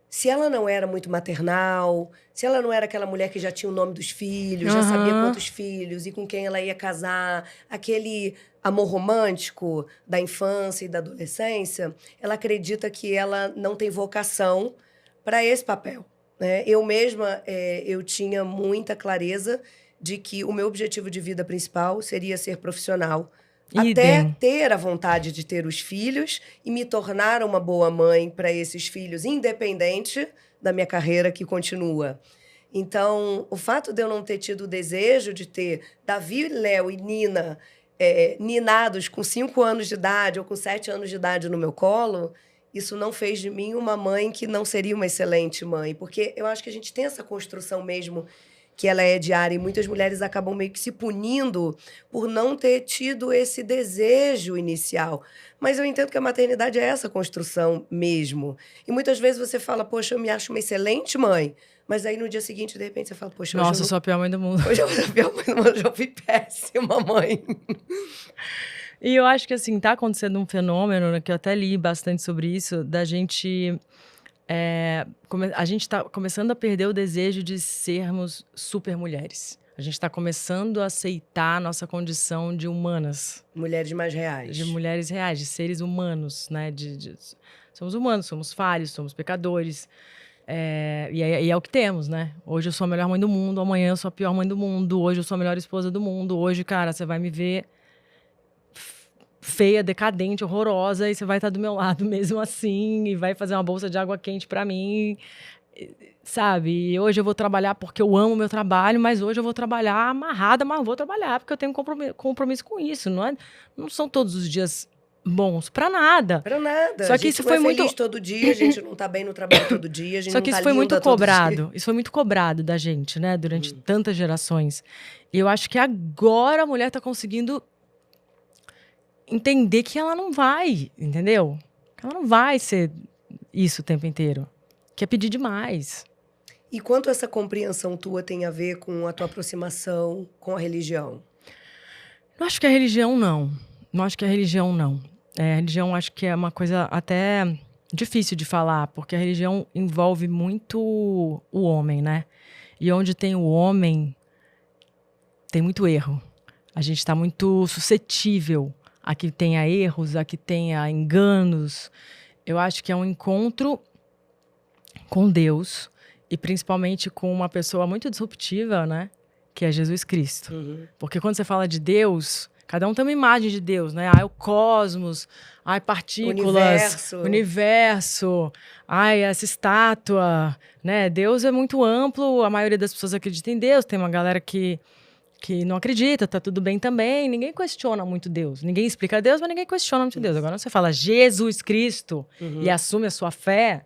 se ela não era muito maternal, se ela não era aquela mulher que já tinha o nome dos filhos, já sabia Aham. quantos filhos e com quem ela ia casar, aquele amor romântico da infância e da adolescência, ela acredita que ela não tem vocação para esse papel, né? Eu mesma, eu tinha muita clareza de que o meu objetivo de vida principal seria ser profissional, até Idem. ter a vontade de ter os filhos e me tornar uma boa mãe para esses filhos, independente da minha carreira que continua. Então, o fato de eu não ter tido o desejo de ter Davi, Léo e Nina ninados com 5 anos de idade ou com 7 anos de idade no meu colo, isso não fez de mim uma mãe que não seria uma excelente mãe. Porque eu acho que a gente tem essa construção mesmo que ela é diária, e muitas mulheres acabam meio que se punindo por não ter tido esse desejo inicial. Mas eu entendo que a maternidade é essa construção mesmo. E muitas vezes você fala, poxa, eu me acho uma excelente mãe. Mas aí no dia seguinte, de repente, você fala, poxa, hoje Nossa, eu eu sou a pior mãe do mundo. não... Hoje eu já fui péssima mãe. E eu acho que, assim, tá acontecendo um fenômeno, né, que eu até li bastante sobre isso, da gente... a gente tá começando a perder o desejo de sermos super mulheres. A gente tá começando a aceitar a nossa condição de humanas. Mulheres mais De reais. mulheres reais, de seres humanos, né? Somos humanos, somos falhos, somos pecadores. E é o que temos, né? Hoje eu sou a melhor mãe do mundo, amanhã eu sou a pior mãe do mundo, hoje eu sou a melhor esposa do mundo, hoje, cara, você vai me ver feia, decadente, horrorosa, e você vai estar do meu lado mesmo assim, e vai fazer uma bolsa de água quente pra mim, sabe? E hoje eu vou trabalhar porque eu amo o meu trabalho, mas hoje eu vou trabalhar amarrada, mas vou trabalhar porque eu tenho compromisso com isso, não são todos os dias bons pra nada. Pra nada. Só A que gente isso não foi é muito feliz todo dia, a gente não tá bem no trabalho todo dia, a gente Só não que tá isso foi muito linda todo dia. cobrado. Isso foi muito cobrado da gente, né? Durante tantas gerações. E eu acho que agora a mulher tá conseguindo entender que ela não vai, entendeu? Que ela não vai ser isso o tempo inteiro. Que é pedir demais. E quanto essa compreensão tua tem a ver com a tua aproximação com a religião? Não acho que a religião, não. Não acho que a religião, não. A religião acho que é uma coisa até difícil de falar, porque a religião envolve muito o homem, né? E onde tem o homem, tem muito erro. A gente está muito suscetível a que tenha erros, a que tenha enganos. Eu acho que é um encontro com Deus e principalmente com uma pessoa muito disruptiva, né? Que é Jesus Cristo. Porque quando você fala de Deus, Cada um tem uma imagem de Deus, né? O cosmos, partículas, universo, essa estátua, né? Deus é muito amplo, a maioria das pessoas acredita em Deus, tem uma galera que não acredita, tá tudo bem também, ninguém questiona muito Deus, ninguém explica Deus, mas ninguém questiona muito Deus. Agora você fala Jesus Cristo e assume a sua fé,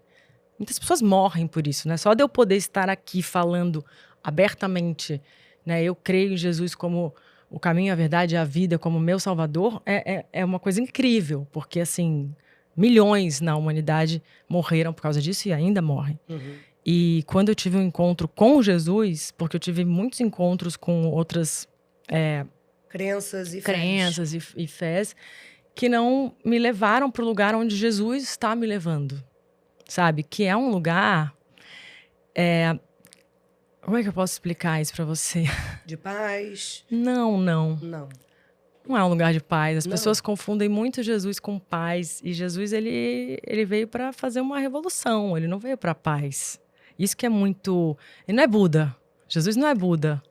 muitas pessoas morrem por isso, né? Só de eu poder estar aqui falando abertamente, né? Eu creio em Jesus como o caminho, a verdade e a vida, como meu salvador, é uma coisa incrível, porque assim, milhões na humanidade morreram por causa disso e ainda morrem. E quando eu tive um encontro com Jesus, porque eu tive muitos encontros com outras crenças e fés que não me levaram para o lugar onde Jesus está me levando, sabe? Que é um lugar... Como é que eu posso explicar isso para você? De paz? Não. Não é um lugar de paz. As pessoas confundem muito Jesus com paz. E Jesus, ele veio para fazer uma revolução. Ele não veio para paz. Isso que é muito... Ele não é Buda. Jesus não é Buda.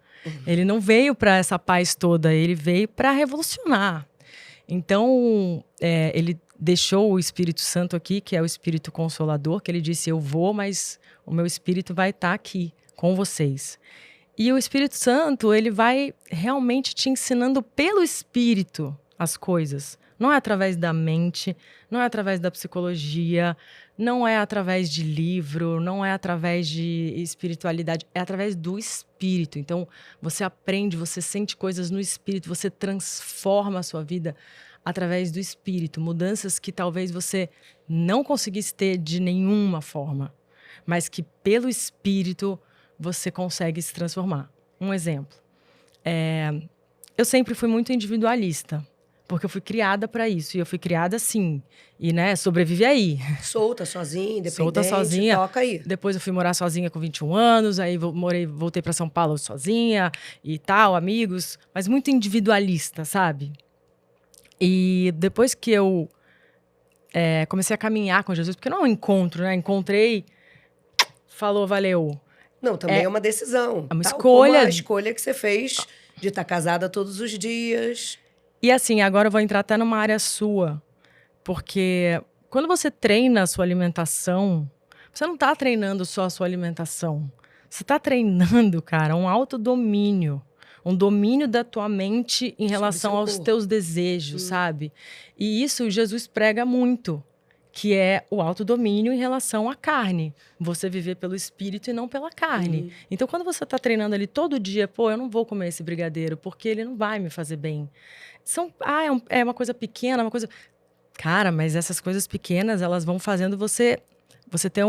Ele não veio para essa paz toda. Ele veio para revolucionar. Então, ele deixou o Espírito Santo aqui, que é o Espírito Consolador, que ele disse, eu vou, mas o meu Espírito vai estar aqui com vocês. E o Espírito Santo, ele vai realmente te ensinando pelo Espírito as coisas. Não é através da mente, não é através da psicologia, não é através de livro, não é através de espiritualidade, é através do Espírito. Então, você aprende, você sente coisas no Espírito, você transforma a sua vida através do Espírito. Mudanças que talvez você não conseguisse ter de nenhuma forma, mas que pelo Espírito você consegue se transformar. Um exemplo. Eu sempre fui muito individualista, porque eu fui criada para isso. E eu fui criada assim. E, né, sobrevive aí. Solta, sozinha, independente, solta, sozinha. Toca aí. Depois eu fui morar sozinha com 21 anos, aí voltei para São Paulo sozinha e tal, amigos. Mas muito individualista, sabe? E depois que eu comecei a caminhar com Jesus, porque não é um encontro, né? Encontrei, falou, valeu. Não, também é uma decisão. É uma escolha. A escolha que você fez de estar casada todos os dias. E assim, agora eu vou entrar até numa área sua. Porque quando você treina a sua alimentação, você não está treinando só a sua alimentação. Você está treinando, cara, um autodomínio. Um domínio da tua mente em relação aos teus desejos, sabe? E isso Jesus prega muito. Que é o autodomínio em relação à carne. Você viver pelo espírito e não pela carne. Então, quando você está treinando ali todo dia, eu não vou comer esse brigadeiro, porque ele não vai me fazer bem. É uma coisa pequena, uma coisa... Cara, mas essas coisas pequenas, elas vão fazendo você ter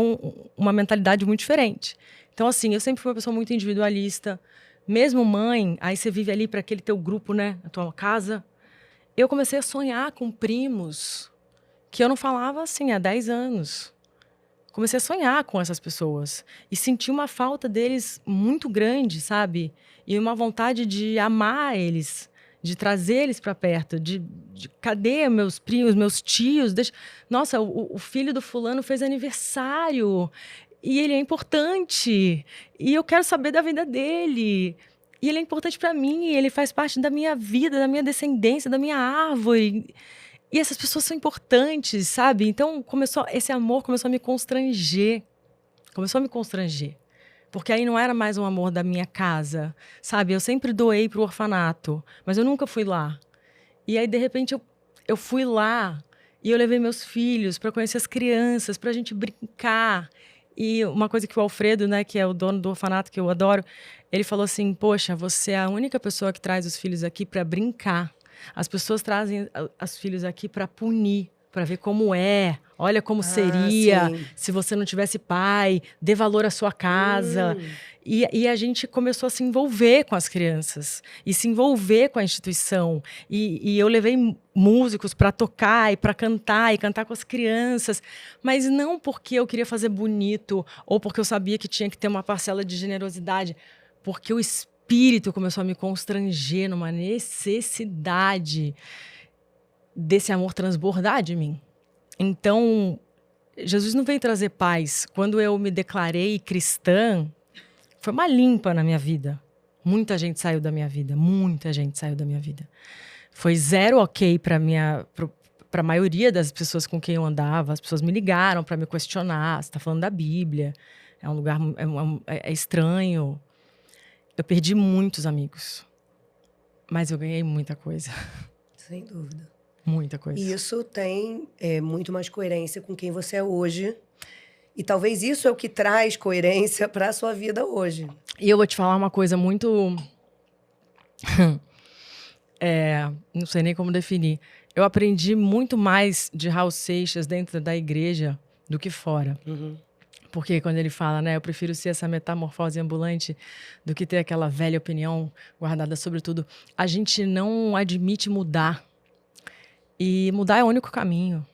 uma mentalidade muito diferente. Então, assim, eu sempre fui uma pessoa muito individualista. Mesmo mãe, aí você vive ali para aquele teu grupo, né? A tua casa. Eu comecei a sonhar com primos... que eu não falava assim há 10 anos. Comecei a sonhar com essas pessoas. E senti uma falta deles muito grande, sabe? E uma vontade de amar eles, de trazer eles para perto. Cadê meus primos, meus tios? Nossa, o filho do fulano fez aniversário. E ele é importante. E eu quero saber da vida dele. E ele é importante para mim. Ele faz parte da minha vida, da minha descendência, da minha árvore. E essas pessoas são importantes, sabe? Então, esse amor começou a me constranger. Porque aí não era mais um amor da minha casa, sabe? Eu sempre doei pro orfanato, mas eu nunca fui lá. E aí, de repente, eu fui lá e eu levei meus filhos para conhecer as crianças, pra gente brincar. E uma coisa que o Alfredo, né, que é o dono do orfanato, que eu adoro, ele falou assim, poxa, você é a única pessoa que traz os filhos aqui para brincar. As pessoas trazem os filhos aqui para punir, para ver como é. Olha como seria se você não tivesse pai, dê valor à sua casa. E a gente começou a se envolver com as crianças e se envolver com a instituição. E eu levei músicos para tocar e para cantar e cantar com as crianças. Mas não porque eu queria fazer bonito ou porque eu sabia que tinha que ter uma parcela de generosidade. Porque o Espírito começou a me constranger numa necessidade desse amor transbordar de mim. Então, Jesus não veio trazer paz. Quando eu me declarei cristã, foi uma limpa na minha vida. Muita gente saiu da minha vida. Foi zero ok para a maioria das pessoas com quem eu andava. As pessoas me ligaram para me questionar. Você está falando da Bíblia. É um lugar... É estranho. Eu perdi muitos amigos. Mas eu ganhei muita coisa. Sem dúvida. Muita coisa. E isso tem muito mais coerência com quem você é hoje. E talvez isso é o que traz coerência para a sua vida hoje. E eu vou te falar uma coisa muito... não sei nem como definir. Eu aprendi muito mais de Raul Seixas dentro da igreja do que fora. Uhum. Porque quando ele fala, né, eu prefiro ser essa metamorfose ambulante do que ter aquela velha opinião guardada sobre tudo. A gente não admite mudar. E mudar é o único caminho.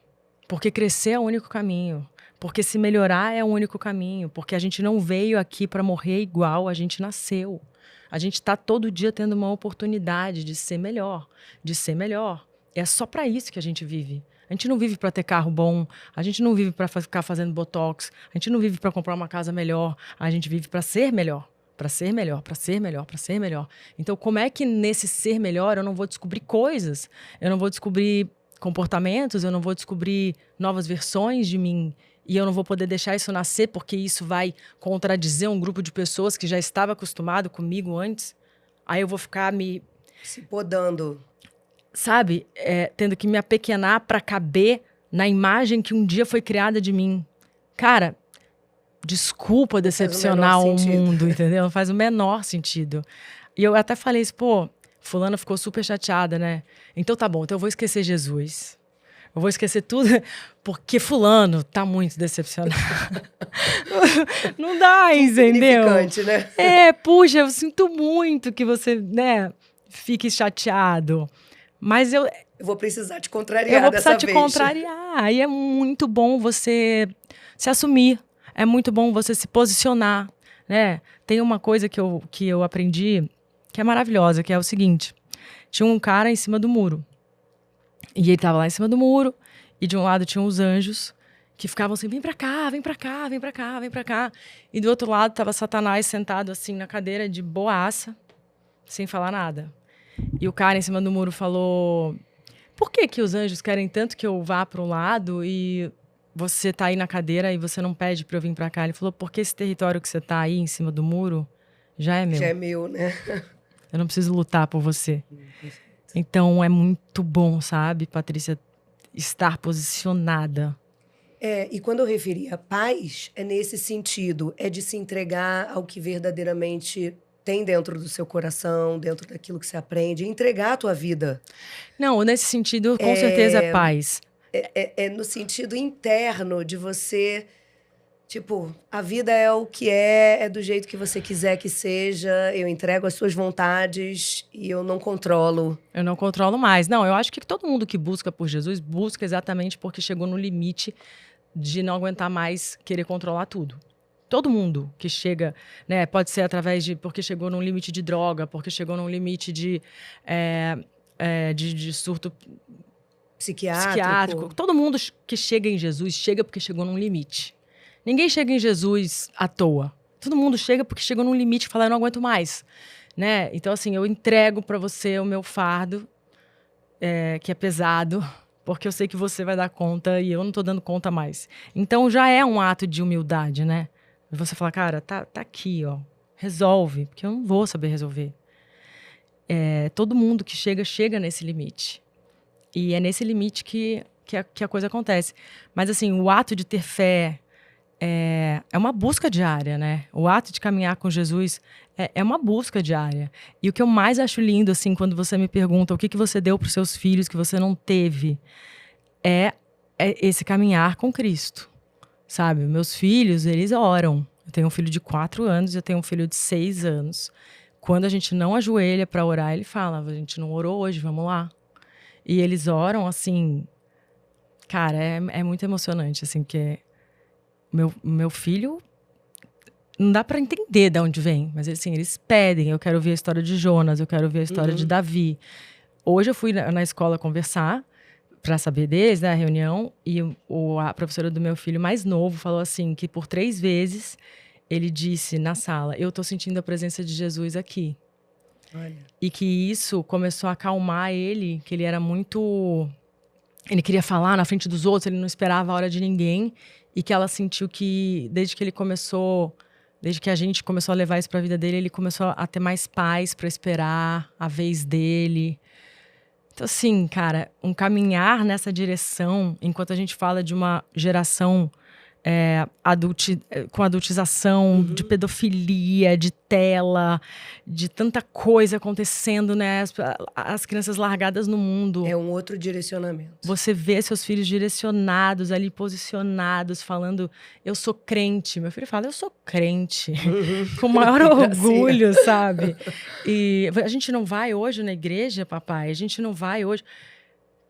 Porque crescer é o único caminho. Porque se melhorar é o único caminho. Porque a gente não veio aqui para morrer igual a gente nasceu. A gente está todo dia tendo uma oportunidade de ser melhor. De ser melhor. É só para isso que a gente vive. A gente não vive para ter carro bom, a gente não vive para ficar fazendo botox, a gente não vive para comprar uma casa melhor, a gente vive para ser melhor, para ser melhor, para ser melhor, para ser melhor. Então, como é que nesse ser melhor eu não vou descobrir coisas? Eu não vou descobrir comportamentos, eu não vou descobrir novas versões de mim e eu não vou poder deixar isso nascer porque isso vai contradizer um grupo de pessoas que já estava acostumado comigo antes? Aí eu vou ficar se podando. Sabe, tendo que me apequenar para caber na imagem que um dia foi criada de mim. Cara, desculpa decepcionar o mundo, entendeu? Não faz o menor sentido. E eu até falei isso, pô, fulana ficou super chateada, né? Então tá bom, então eu vou esquecer Jesus. Eu vou esquecer tudo, porque fulano tá muito decepcionado. Não dá, entendeu? Né? Puxa, eu sinto muito que você, né, fique chateado. Mas eu vou precisar te contrariar. Eu vou precisar te contrariar. E é muito bom você se assumir. É muito bom você se posicionar, né? Tem uma coisa que eu aprendi que é maravilhosa, que é o seguinte. Tinha um cara em cima do muro. E ele estava lá em cima do muro. E de um lado tinham os anjos que ficavam assim, vem pra cá, vem pra cá, vem pra cá, vem pra cá. E do outro lado estava Satanás sentado assim na cadeira de boaça, sem falar nada. E o cara em cima do muro falou, por que os anjos querem tanto que eu vá para um lado e você tá aí na cadeira e você não pede para eu vir para cá? Ele falou, porque esse território que você tá aí em cima do muro já é meu. Já é meu, né? Eu não preciso lutar por você. Então é muito bom, sabe, Patrícia, estar posicionada. E quando eu referi a paz, é nesse sentido, é de se entregar ao que verdadeiramente tem dentro do seu coração, dentro daquilo que você aprende, entregar a tua vida. Não, nesse sentido, com certeza é paz. É no sentido interno de você, tipo, a vida é o que é do jeito que você quiser que seja, eu entrego as suas vontades e eu não controlo. Eu não controlo mais. Não, eu acho que todo mundo que busca por Jesus, busca exatamente porque chegou no limite de não aguentar mais querer controlar tudo. Todo mundo que chega, né, pode ser através de porque chegou num limite de droga, porque chegou num limite de surto psiquiátrico. Todo mundo que chega em Jesus chega porque chegou num limite. Ninguém chega em Jesus à toa. Todo mundo chega porque chegou num limite e fala, eu não aguento mais. Né? Então, assim, eu entrego para você o meu fardo, que é pesado, porque eu sei que você vai dar conta e eu não tô dando conta mais. Então, já é um ato de humildade, né? Você fala, cara, tá aqui, ó. Resolve, porque eu não vou saber resolver. Todo mundo que chega nesse limite. E é nesse limite que a coisa acontece. Mas, assim, o ato de ter fé é uma busca diária, né? O ato de caminhar com Jesus é uma busca diária. E o que eu mais acho lindo, assim, quando você me pergunta o que você deu para os seus filhos que você não teve, é esse caminhar com Cristo. Sabe, meus filhos, eles oram. Eu tenho um filho de 4 anos, eu tenho um filho de 6 anos. Quando a gente não ajoelha para orar, ele fala, a gente não orou hoje, vamos lá. E eles oram, assim... Cara, é muito emocionante, assim, porque meu filho... Não dá para entender de onde vem, mas assim, eles pedem. Eu quero ver a história de Jonas, eu quero ver a história de Davi. Hoje eu fui na escola conversar para saber deles, né, a reunião, e a professora do meu filho mais novo falou assim, que por 3 vezes ele disse na sala, eu tô sentindo a presença de Jesus aqui. Olha. E que isso começou a acalmar ele, que ele era muito... Ele queria falar na frente dos outros, ele não esperava a hora de ninguém. E que ela sentiu que, desde que a gente começou a levar isso pra vida dele, ele começou a ter mais paz pra esperar a vez dele. Então, assim, cara, um caminhar nessa direção, enquanto a gente fala de uma geração com adultização, de pedofilia, de tela, de tanta coisa acontecendo, né? As crianças largadas no mundo. É um outro direcionamento. Você vê seus filhos direcionados ali, posicionados, falando, eu sou crente. Meu filho fala, eu sou crente. Com o maior orgulho, sabe? E a gente não vai hoje na igreja, papai? A gente não vai hoje...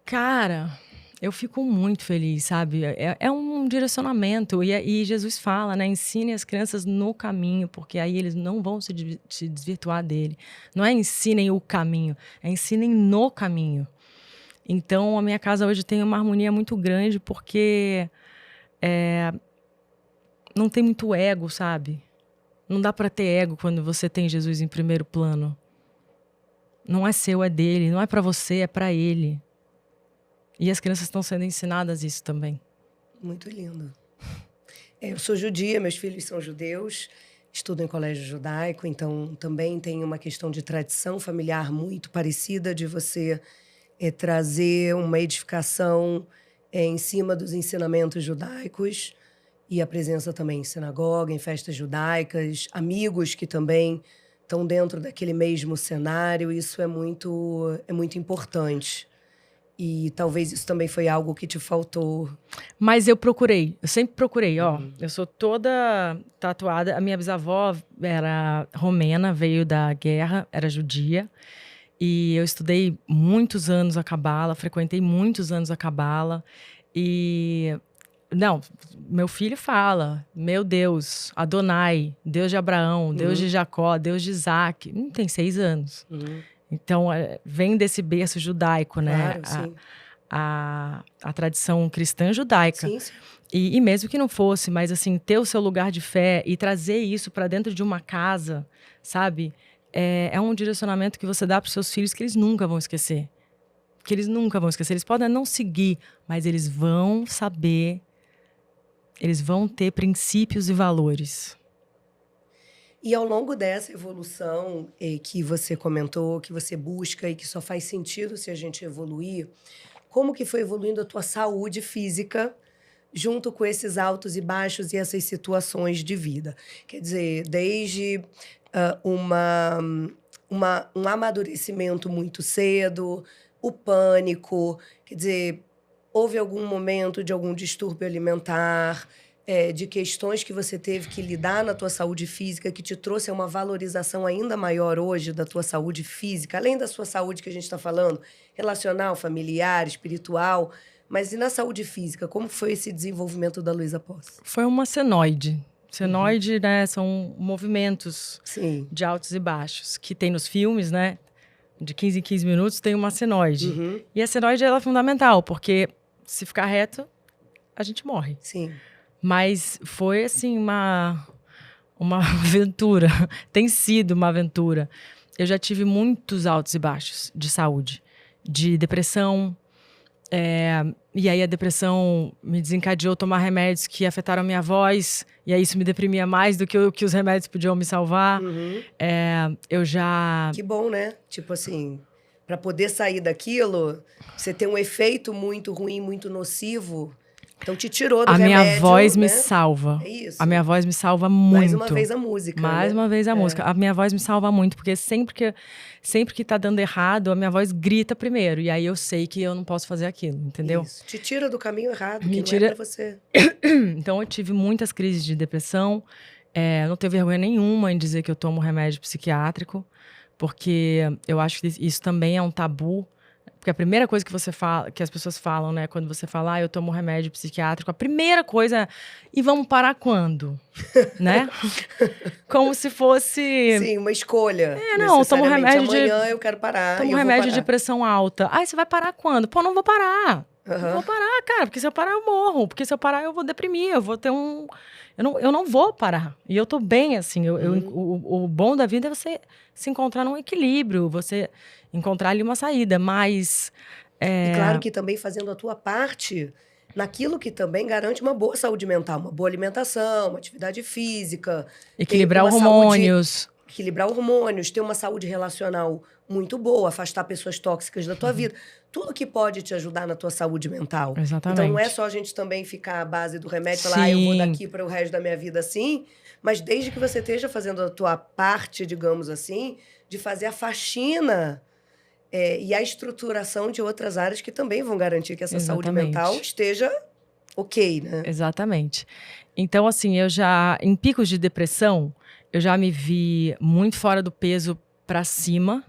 Cara... Eu fico muito feliz, sabe? É um direcionamento. E Jesus fala, né? Ensine as crianças no caminho, porque aí eles não vão se desvirtuar dele. Não é ensinem o caminho, é ensinem no caminho. Então, a minha casa hoje tem uma harmonia muito grande, porque não tem muito ego, sabe? Não dá pra ter ego quando você tem Jesus em primeiro plano. Não é seu, é dele. Não é pra você, é pra ele. E as crianças estão sendo ensinadas isso também. Muito lindo. Eu sou judia, meus filhos são judeus, estudam em colégio judaico, então também tem uma questão de tradição familiar muito parecida, de você trazer uma edificação em cima dos ensinamentos judaicos, e a presença também em sinagoga, em festas judaicas, amigos que também estão dentro daquele mesmo cenário. Isso é muito importante. E talvez isso também foi algo que te faltou. Mas eu sempre procurei, ó. Eu sou toda tatuada. A minha bisavó era romena, veio da guerra, era judia. E eu estudei muitos anos a Cabala, frequentei muitos anos a Cabala. E... Não, meu filho fala, meu Deus, Adonai, Deus de Abraão, Deus de Jacó, Deus de Isaac. Tem 6 anos. Então, vem desse berço judaico, né? Claro, sim. A tradição cristã judaica. Sim, sim. E mesmo que não fosse, mas assim, ter o seu lugar de fé e trazer isso para dentro de uma casa, sabe? É um direcionamento que você dá para os seus filhos que eles nunca vão esquecer. Que eles nunca vão esquecer. Eles podem não seguir, mas eles vão saber, eles vão ter princípios e valores. E ao longo dessa evolução que você comentou, que você busca e que só faz sentido se a gente evoluir, como que foi evoluindo a tua saúde física junto com esses altos e baixos e essas situações de vida? Quer dizer, desde um amadurecimento muito cedo, o pânico, quer dizer, houve algum momento de algum distúrbio alimentar, de questões que você teve que lidar na tua saúde física, que te trouxe a uma valorização ainda maior hoje da tua saúde física, além da sua saúde que a gente está falando, relacional, familiar, espiritual, mas e na saúde física? Como foi esse desenvolvimento da Luísa Posse? Foi uma senoide. Senoide, né, são movimentos de altos e baixos, que tem nos filmes, né? De 15 em 15 minutos tem uma senoide. E a senoide, ela é fundamental, porque se ficar reto, a gente morre. Sim. Mas foi, assim, uma aventura. Tem sido uma aventura. Eu já tive muitos altos e baixos de saúde. De depressão. E aí a depressão me desencadeou tomar remédios que afetaram a minha voz. E aí isso me deprimia mais do que o que os remédios podiam me salvar. Eu já... Que bom, né? Tipo assim, para poder sair daquilo, você tem um efeito muito ruim, muito nocivo... Então, te tirou do remédio, minha voz né? me salva. É isso. A minha voz me salva muito. Mais uma vez a música, Mais uma vez a música. A minha voz me salva muito, porque sempre que tá dando errado, a minha voz grita primeiro. E aí eu sei que eu não posso fazer aquilo, entendeu? Isso. Te tira do caminho errado, Me que tira... não é pra você. Então, eu tive muitas crises de depressão. Não tenho vergonha nenhuma em dizer que eu tomo remédio psiquiátrico, porque eu acho que isso também é um tabu. Porque a primeira coisa que você fala, que as pessoas falam, né? Quando você fala, eu tomo remédio psiquiátrico, a primeira coisa é, e vamos parar quando? Né? Como se fosse... Sim, uma escolha. Não, tomo remédio amanhã eu quero parar. Tomo remédio de pressão alta. Você vai parar quando? Pô, não vou parar. Não vou parar, cara, porque se eu parar eu morro, porque se eu parar eu vou deprimir, eu vou ter um... Eu não vou parar, e eu tô bem, assim, o bom da vida é você se encontrar num equilíbrio, você encontrar ali uma saída, mas... E claro que também fazendo a tua parte naquilo que também garante uma boa saúde mental, uma boa alimentação, uma atividade física, ter Equilibrar uma saúde, hormônios. equilibrar hormônios, ter uma saúde relacional muito boa, afastar pessoas tóxicas da tua vida. Tudo que pode te ajudar na tua saúde mental. Então não é Exatamente. só a gente também ficar à base do remédio e falar, eu vou Sim, daqui para o resto da minha vida assim, mas desde que você esteja fazendo a tua parte, digamos assim, de fazer a faxina e a estruturação de outras áreas que também vão garantir que essa saúde mental exatamente. esteja ok, né? Exatamente. Então, assim, em picos de depressão, eu já me vi muito fora do peso pra cima.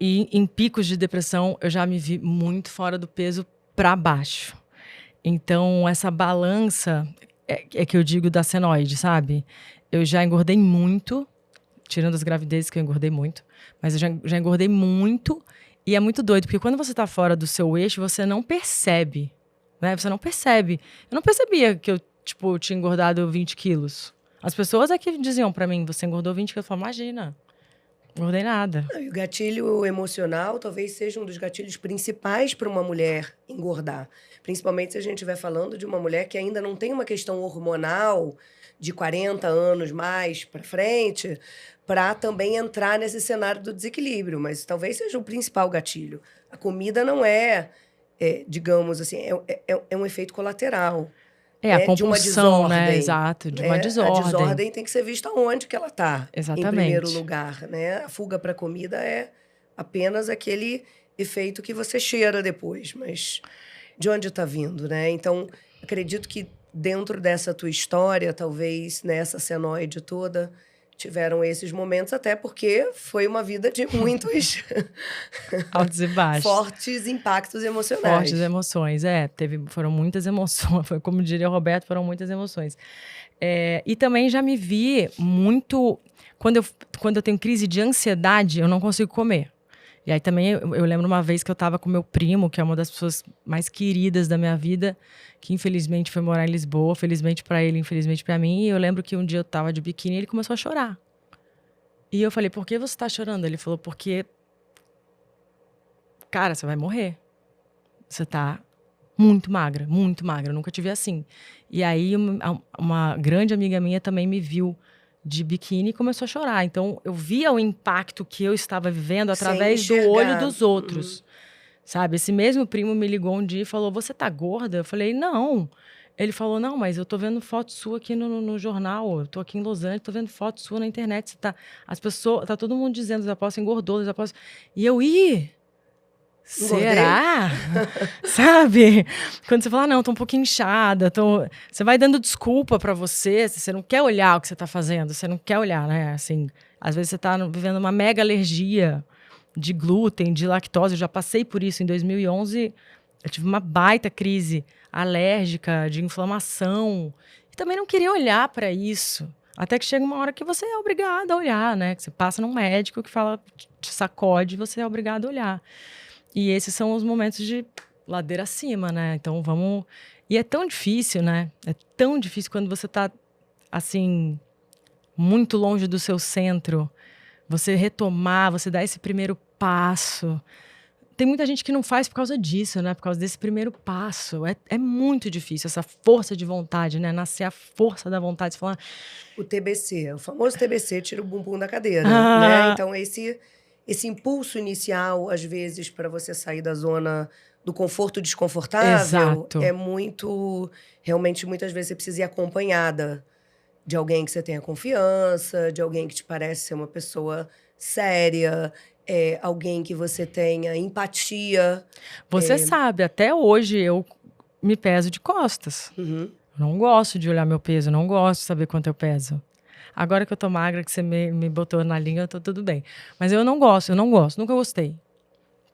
E em picos de depressão, eu já me vi muito fora do peso pra baixo. Então, essa balança é que eu digo da senoide, sabe? Eu já engordei muito, tirando as gravidezes que eu engordei muito, mas eu já engordei muito e é muito doido, porque quando você tá fora do seu eixo, você não percebe, né? Você não percebe. Eu não percebia que eu, tipo, tinha engordado 20 quilos. As pessoas é que diziam pra mim, você engordou 20 quilos. Eu falava, imagina, não engordei nada. E o gatilho emocional talvez seja um dos gatilhos principais para uma mulher engordar. Principalmente se a gente estiver falando de uma mulher que ainda não tem uma questão hormonal de 40 anos mais para frente, para também entrar nesse cenário do desequilíbrio. Mas talvez seja o principal gatilho. A comida não digamos assim, é um efeito colateral. É, a De uma compulsão, né? desordem, Exato, de uma né? A desordem. desordem tem que ser vista onde que ela está, em primeiro Exatamente. lugar, né? A fuga para a comida é apenas aquele efeito que você cheira depois, mas de onde está vindo, né? Então, acredito que dentro dessa tua história, talvez nessa senoide toda, tiveram esses momentos, até porque foi uma vida de muitos Altos e baixos. fortes impactos emocionais. Fortes emoções, foram muitas emoções, foi como diria o Roberto, foram muitas emoções. E também já me vi muito, quando eu tenho crise de ansiedade, eu não consigo comer. E aí também eu lembro uma vez que eu tava com meu primo, que é uma das pessoas mais queridas da minha vida, que infelizmente foi morar em Lisboa, felizmente pra ele, infelizmente pra mim, e eu lembro que um dia eu tava de biquíni e ele começou a chorar. E eu falei, por que você tá chorando? Ele falou, porque, cara, você vai morrer. Você tá muito magra, eu nunca te vi assim. E aí uma grande amiga minha também me viu de biquíni e começou a chorar. Então eu via o impacto que eu estava vivendo através do olho dos outros. Sabe? Esse mesmo primo me ligou um dia e falou, você tá gorda? Eu falei, não. Ele falou, não, mas eu tô vendo foto sua aqui no jornal, eu tô aqui em Los Angeles, tô vendo foto sua na internet, as pessoas, tá todo mundo dizendo, os apóstolos engordou, os apóstolos... E eu, será? Sabe? Quando você fala, não, tô um pouquinho inchada, você vai dando desculpa pra você não quer olhar o que você tá fazendo, você não quer olhar, né? Assim, às vezes você tá vivendo uma mega alergia de glúten, de lactose, eu já passei por isso em 2011, eu tive uma baita crise alérgica, de inflamação, e também não queria olhar pra isso. Até que chega uma hora que você é obrigada a olhar, né? Que você passa num médico que fala, te sacode, você é obrigada a olhar. E esses são os momentos de ladeira acima, né? Então vamos... E é tão difícil, né? É tão difícil quando você tá, assim, muito longe do seu centro. Você retomar, você dar esse primeiro passo. Tem muita gente que não faz por causa disso, né? Por causa desse primeiro passo. É muito difícil, essa força de vontade, né? Nascer a força da vontade. Você fala... O TBC, o famoso TBC, tira o bumbum da cadeira, né? Então, esse impulso inicial, às vezes, para você sair da zona do conforto desconfortável, Exato. é muito... Realmente, muitas vezes, você precisa ir acompanhada de alguém que você tenha confiança, de alguém que te parece ser uma pessoa séria, alguém que você tenha empatia. Você sabe, até hoje eu me peso de costas. Uhum. Eu não gosto de olhar meu peso, não gosto de saber quanto eu peso. Agora que eu tô magra, que você me botou na linha, eu tô tudo bem. Mas eu não gosto, nunca gostei.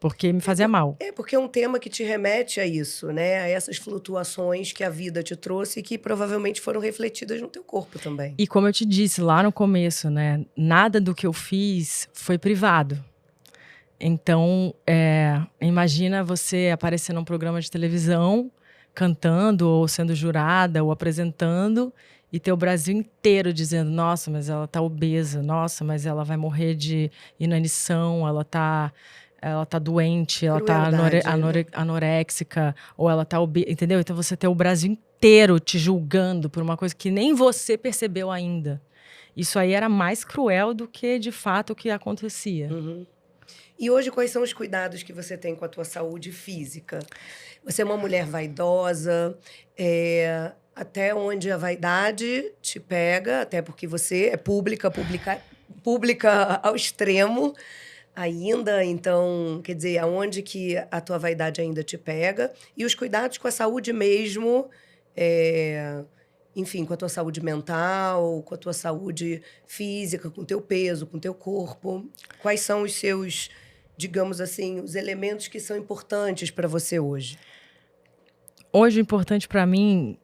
Porque me fazia mal. Porque é um tema que te remete a isso, né? A essas flutuações que a vida te trouxe e que provavelmente foram refletidas no teu corpo também. E como eu te disse lá no começo, né? Nada do que eu fiz foi privado. Então, imagina você aparecer num programa de televisão, cantando, ou sendo jurada, ou apresentando, e ter o Brasil inteiro dizendo, nossa, mas ela tá obesa, nossa, mas ela vai morrer de inanição, ela tá doente, ela tá Crueldade, né? anoréxica, ou ela tá obesa, entendeu? Então você ter o Brasil inteiro te julgando por uma coisa que nem você percebeu ainda. Isso aí era mais cruel do que, de fato, o que acontecia. E hoje, quais são os cuidados que você tem com a tua saúde física? Você é uma mulher vaidosa, até onde a vaidade te pega, até porque você é pública ao extremo ainda, então, quer dizer, aonde que a tua vaidade ainda te pega, e os cuidados com a saúde mesmo, enfim, com a tua saúde mental, com a tua saúde física, com o teu peso, com o teu corpo. Quais são os seus, digamos assim, os elementos que são importantes para você hoje? Hoje, o importante para mim,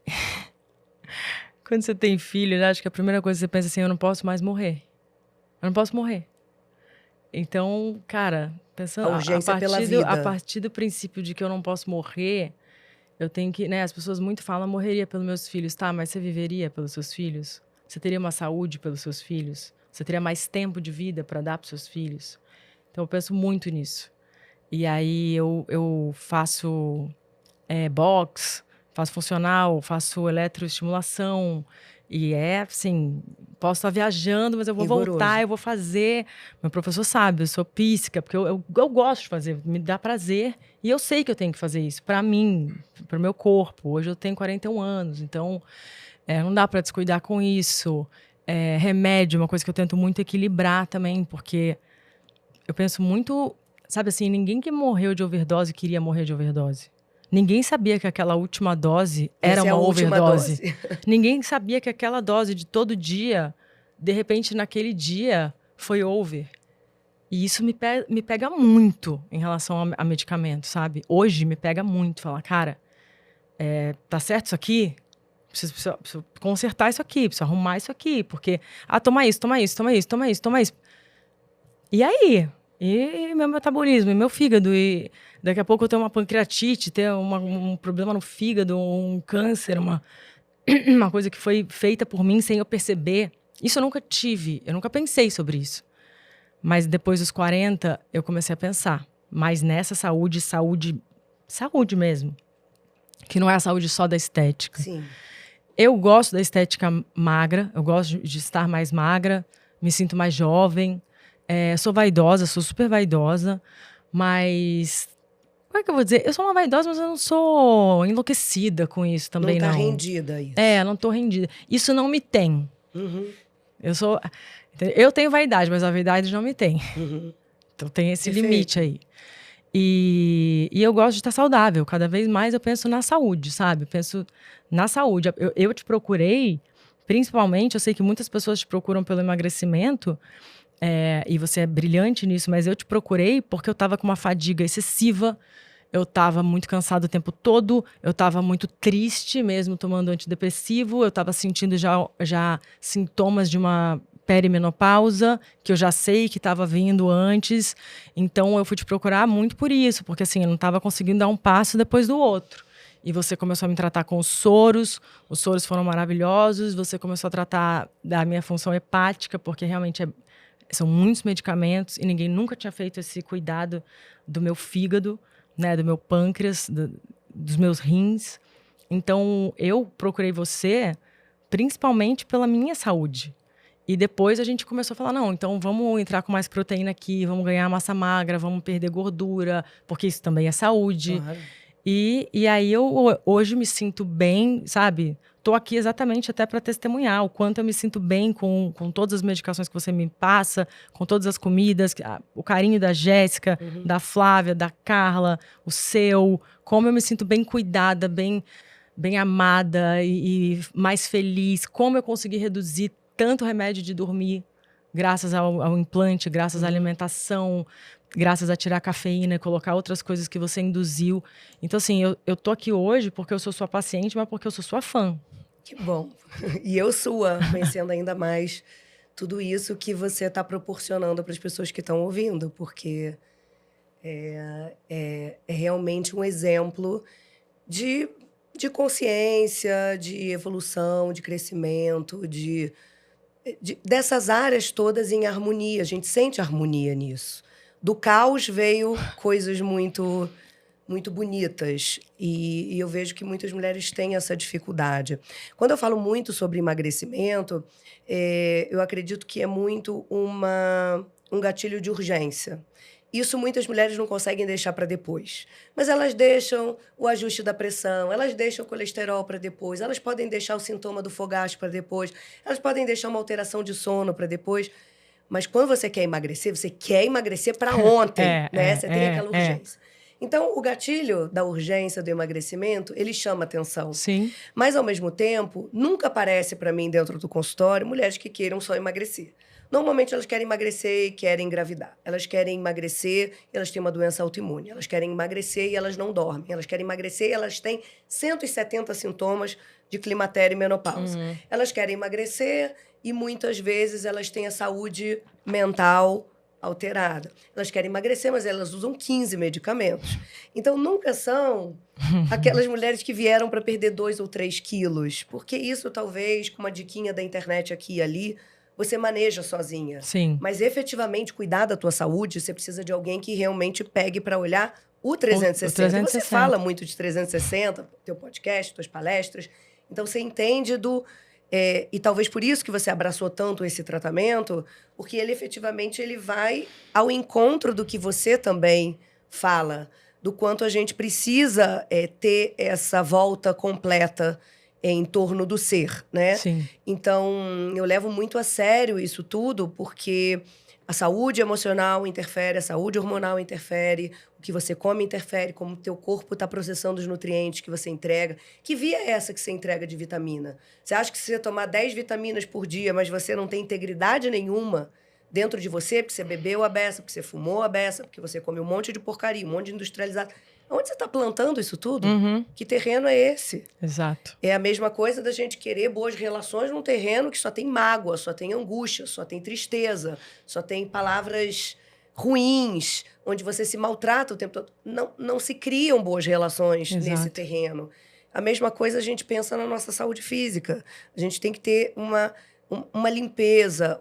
quando você tem filho, eu acho que a primeira coisa que você pensa assim, eu não posso mais morrer. Eu não posso morrer. Então, cara, pensando A urgência pela a vida. partir do princípio de que eu não posso morrer, eu tenho que, né, as pessoas muito falam, morreria pelos meus filhos, tá, mas você viveria pelos seus filhos? Você teria uma saúde pelos seus filhos? Você teria mais tempo de vida para dar para seus filhos? Então eu penso muito nisso. E aí eu faço boxe, faço funcional, faço eletroestimulação. E assim, posso estar viajando, mas eu vou Rigoroso. voltar, eu vou fazer. Meu professor sabe, eu sou psíquica, porque eu gosto de fazer, me dá prazer. E eu sei que eu tenho que fazer isso para mim, para o meu corpo. Hoje eu tenho 41 anos, então não dá para descuidar com isso. Remédio, uma coisa que eu tento muito equilibrar também, porque eu penso muito, sabe assim, ninguém que morreu de overdose queria morrer de overdose. Ninguém sabia que aquela última dose era uma overdose. Ninguém sabia que aquela dose de todo dia, de repente, naquele dia, foi over. E isso me pega muito em relação a medicamento, sabe? Hoje me pega muito. Falar, cara, tá certo isso aqui? Preciso consertar isso aqui, preciso arrumar isso aqui. Porque, toma isso, toma isso, toma isso, toma isso, toma isso. E aí? E meu metabolismo, e meu fígado, e daqui a pouco eu tenho uma pancreatite, ter um problema no fígado, um câncer, uma coisa que foi feita por mim sem eu perceber. Isso eu nunca tive, eu nunca pensei sobre isso. Mas depois dos 40, eu comecei a pensar. Mas nessa saúde mesmo. Que não é a saúde só da estética. Sim. Eu gosto da estética magra, eu gosto de estar mais magra, me sinto mais jovem. Sou vaidosa, sou super vaidosa, mas... Como é que eu vou dizer? Eu sou uma vaidosa, mas eu não sou enlouquecida com isso também, não. Não tá rendida a isso. Não tô rendida. Isso não me tem. Uhum. Eu tenho vaidade, mas a vaidade não me tem. Uhum. Então tem esse Perfeito. limite aí. E eu gosto de estar saudável. Cada vez mais eu penso na saúde, sabe? Eu penso na saúde. Eu te procurei, principalmente, eu sei que muitas pessoas te procuram pelo emagrecimento, e você é brilhante nisso, mas eu te procurei porque eu estava com uma fadiga excessiva, eu estava muito cansado o tempo todo, eu estava muito triste mesmo tomando antidepressivo, eu estava sentindo já sintomas de uma perimenopausa, que eu já sei que estava vindo antes, então eu fui te procurar muito por isso, porque assim, eu não estava conseguindo dar um passo depois do outro. E você começou a me tratar com os soros foram maravilhosos, você começou a tratar da minha função hepática, porque realmente são muitos medicamentos e ninguém nunca tinha feito esse cuidado do meu fígado, né, do meu pâncreas, dos meus rins. Então, eu procurei você principalmente pela minha saúde. E depois a gente começou a falar, não, então vamos entrar com mais proteína aqui, vamos ganhar massa magra, vamos perder gordura, porque isso também é saúde. Claro. E aí eu hoje me sinto bem, sabe? Tô aqui exatamente até para testemunhar o quanto eu me sinto bem com todas as medicações que você me passa, com todas as comidas, o carinho da Jéssica, da Flávia, da Carla, o seu, como eu me sinto bem cuidada, bem amada e mais feliz, como eu consegui reduzir tanto remédio de dormir, graças ao implante, graças à alimentação, graças a tirar a cafeína e colocar outras coisas que você induziu. Então, assim, eu tô aqui hoje porque eu sou sua paciente, mas porque eu sou sua fã. Que bom. E eu sua, conhecendo ainda mais tudo isso que você está proporcionando para as pessoas que estão ouvindo, porque É realmente um exemplo de consciência, de evolução, de crescimento, dessas áreas todas em harmonia. A gente sente harmonia nisso. Do caos veio coisas muito, muito bonitas. E eu vejo que muitas mulheres têm essa dificuldade. Quando eu falo muito sobre emagrecimento, eu acredito que é muito um gatilho de urgência. Isso muitas mulheres não conseguem deixar para depois. Mas elas deixam o ajuste da pressão, elas deixam o colesterol para depois, elas podem deixar o sintoma do fogacho para depois, elas podem deixar uma alteração de sono para depois. Mas quando você quer emagrecer para ontem, né? Você tem aquela urgência. Então, o gatilho da urgência do emagrecimento, ele chama atenção. Sim. Mas, ao mesmo tempo, nunca aparece para mim dentro do consultório mulheres que queiram só emagrecer. Normalmente, elas querem emagrecer e querem engravidar. Elas querem emagrecer e elas têm uma doença autoimune. Elas querem emagrecer e elas não dormem. Elas querem emagrecer e elas têm 170 sintomas de climatério e menopausa. Elas querem emagrecer e, muitas vezes, elas têm a saúde mental alterada. Elas querem emagrecer, mas elas usam 15 medicamentos. Então, nunca são aquelas mulheres que vieram para perder 2 ou 3 quilos. Porque isso, talvez, com uma diquinha da internet aqui e ali, você maneja sozinha. Sim. Mas, efetivamente, cuidar da tua saúde, você precisa de alguém que realmente pegue para olhar o 360. O 360. Você fala muito de 360, teu podcast, tuas palestras. Então, você entende e talvez por isso que você abraçou tanto esse tratamento, porque ele, efetivamente, ele vai ao encontro do que você também fala, do quanto a gente precisa ter essa volta completa em torno do ser, né? Sim. Então, eu levo muito a sério isso tudo, porque a saúde emocional interfere, a saúde hormonal interfere, o que você come interfere, como o teu corpo está processando os nutrientes que você entrega. Que via é essa que você entrega de vitamina? Você acha que se você tomar 10 vitaminas por dia, mas você não tem integridade nenhuma dentro de você, porque você bebeu a beça, porque você fumou a beça, porque você come um monte de porcaria, um monte de industrializado. Onde você está plantando isso tudo? Que terreno é esse? Exato. É a mesma coisa da gente querer boas relações num terreno que só tem mágoa, só tem angústia, só tem tristeza, só tem palavras ruins, onde você se maltrata o tempo todo. Não se criam boas relações nesse terreno. A mesma coisa a gente pensa na nossa saúde física. A gente tem que ter uma limpeza,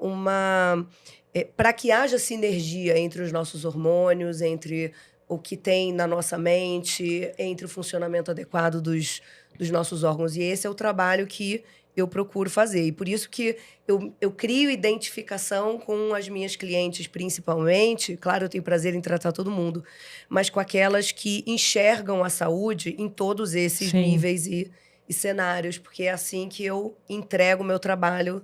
para que haja sinergia entre os nossos hormônios, entre o que tem na nossa mente, entre o funcionamento adequado dos nossos órgãos. E esse é o trabalho que eu procuro fazer. E por isso que eu crio identificação com as minhas clientes, principalmente. Claro, eu tenho prazer em tratar todo mundo, mas com aquelas que enxergam a saúde em todos esses níveis e cenários, porque é assim que eu entrego o meu trabalho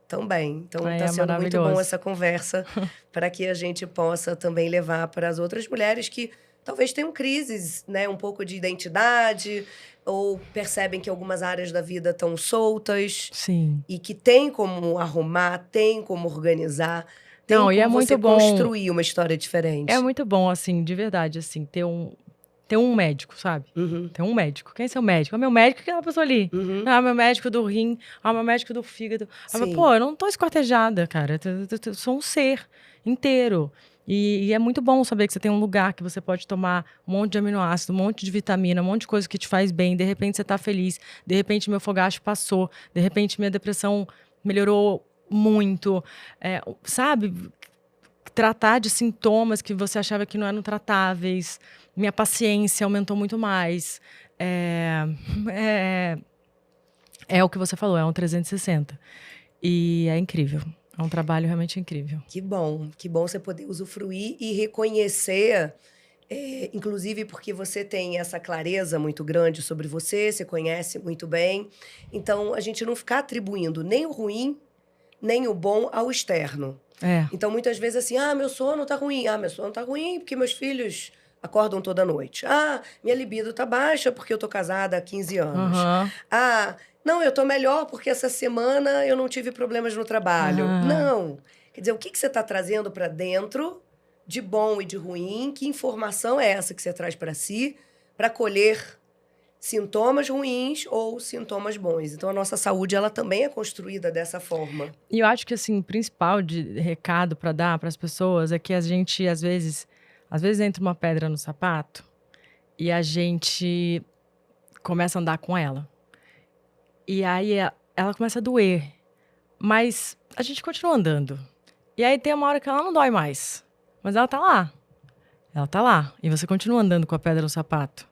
também. Então, está sendo muito bom essa conversa para que a gente possa também levar para as outras mulheres que talvez tenham crises, né? Um pouco de identidade, ou percebem que algumas áreas da vida estão soltas. Sim. E que tem como arrumar, tem como organizar, tem como e é muito você bom construir uma história diferente. É muito bom, assim, de verdade, assim, ter um médico, sabe? Ter um médico. Quem é seu médico? É meu médico, que é uma pessoa ali. Ah, meu médico do rim. Ah, meu médico do fígado. Pô, eu não tô esquartejada, cara. Eu sou um ser inteiro. E é muito bom saber que você tem um lugar que você pode tomar um monte de aminoácido, um monte de vitamina, um monte de coisa que te faz bem. De repente você tá feliz. De repente meu fogacho passou. De repente minha depressão melhorou muito. Sabe? Tratar de sintomas que você achava que não eram tratáveis. Minha paciência aumentou muito mais. É o que você falou, é um 360. E é incrível. É um trabalho realmente incrível. Que bom você poder usufruir e reconhecer, inclusive porque você tem essa clareza muito grande sobre você conhece muito bem. Então, a gente não ficar atribuindo nem o ruim, nem o bom ao externo. Então, muitas vezes assim, meu sono tá ruim. Meu sono tá ruim porque meus filhos acordam toda noite. Minha libido tá baixa porque eu tô casada há 15 anos. Não, eu tô melhor porque essa semana eu não tive problemas no trabalho. Não. Quer dizer, o que você tá trazendo para dentro de bom e de ruim? Que informação é essa que você traz para si para colher sintomas ruins ou sintomas bons? Então, a nossa saúde, ela também é construída dessa forma. E eu acho que, assim, o principal de recado para dar para as pessoas é que a gente, às vezes, Às vezes entra uma pedra no sapato e a gente começa a andar com ela. E aí ela começa a doer. Mas a gente continua andando. E aí tem uma hora que ela não dói mais. Mas ela tá lá. Ela tá lá. E você continua andando com a pedra no sapato.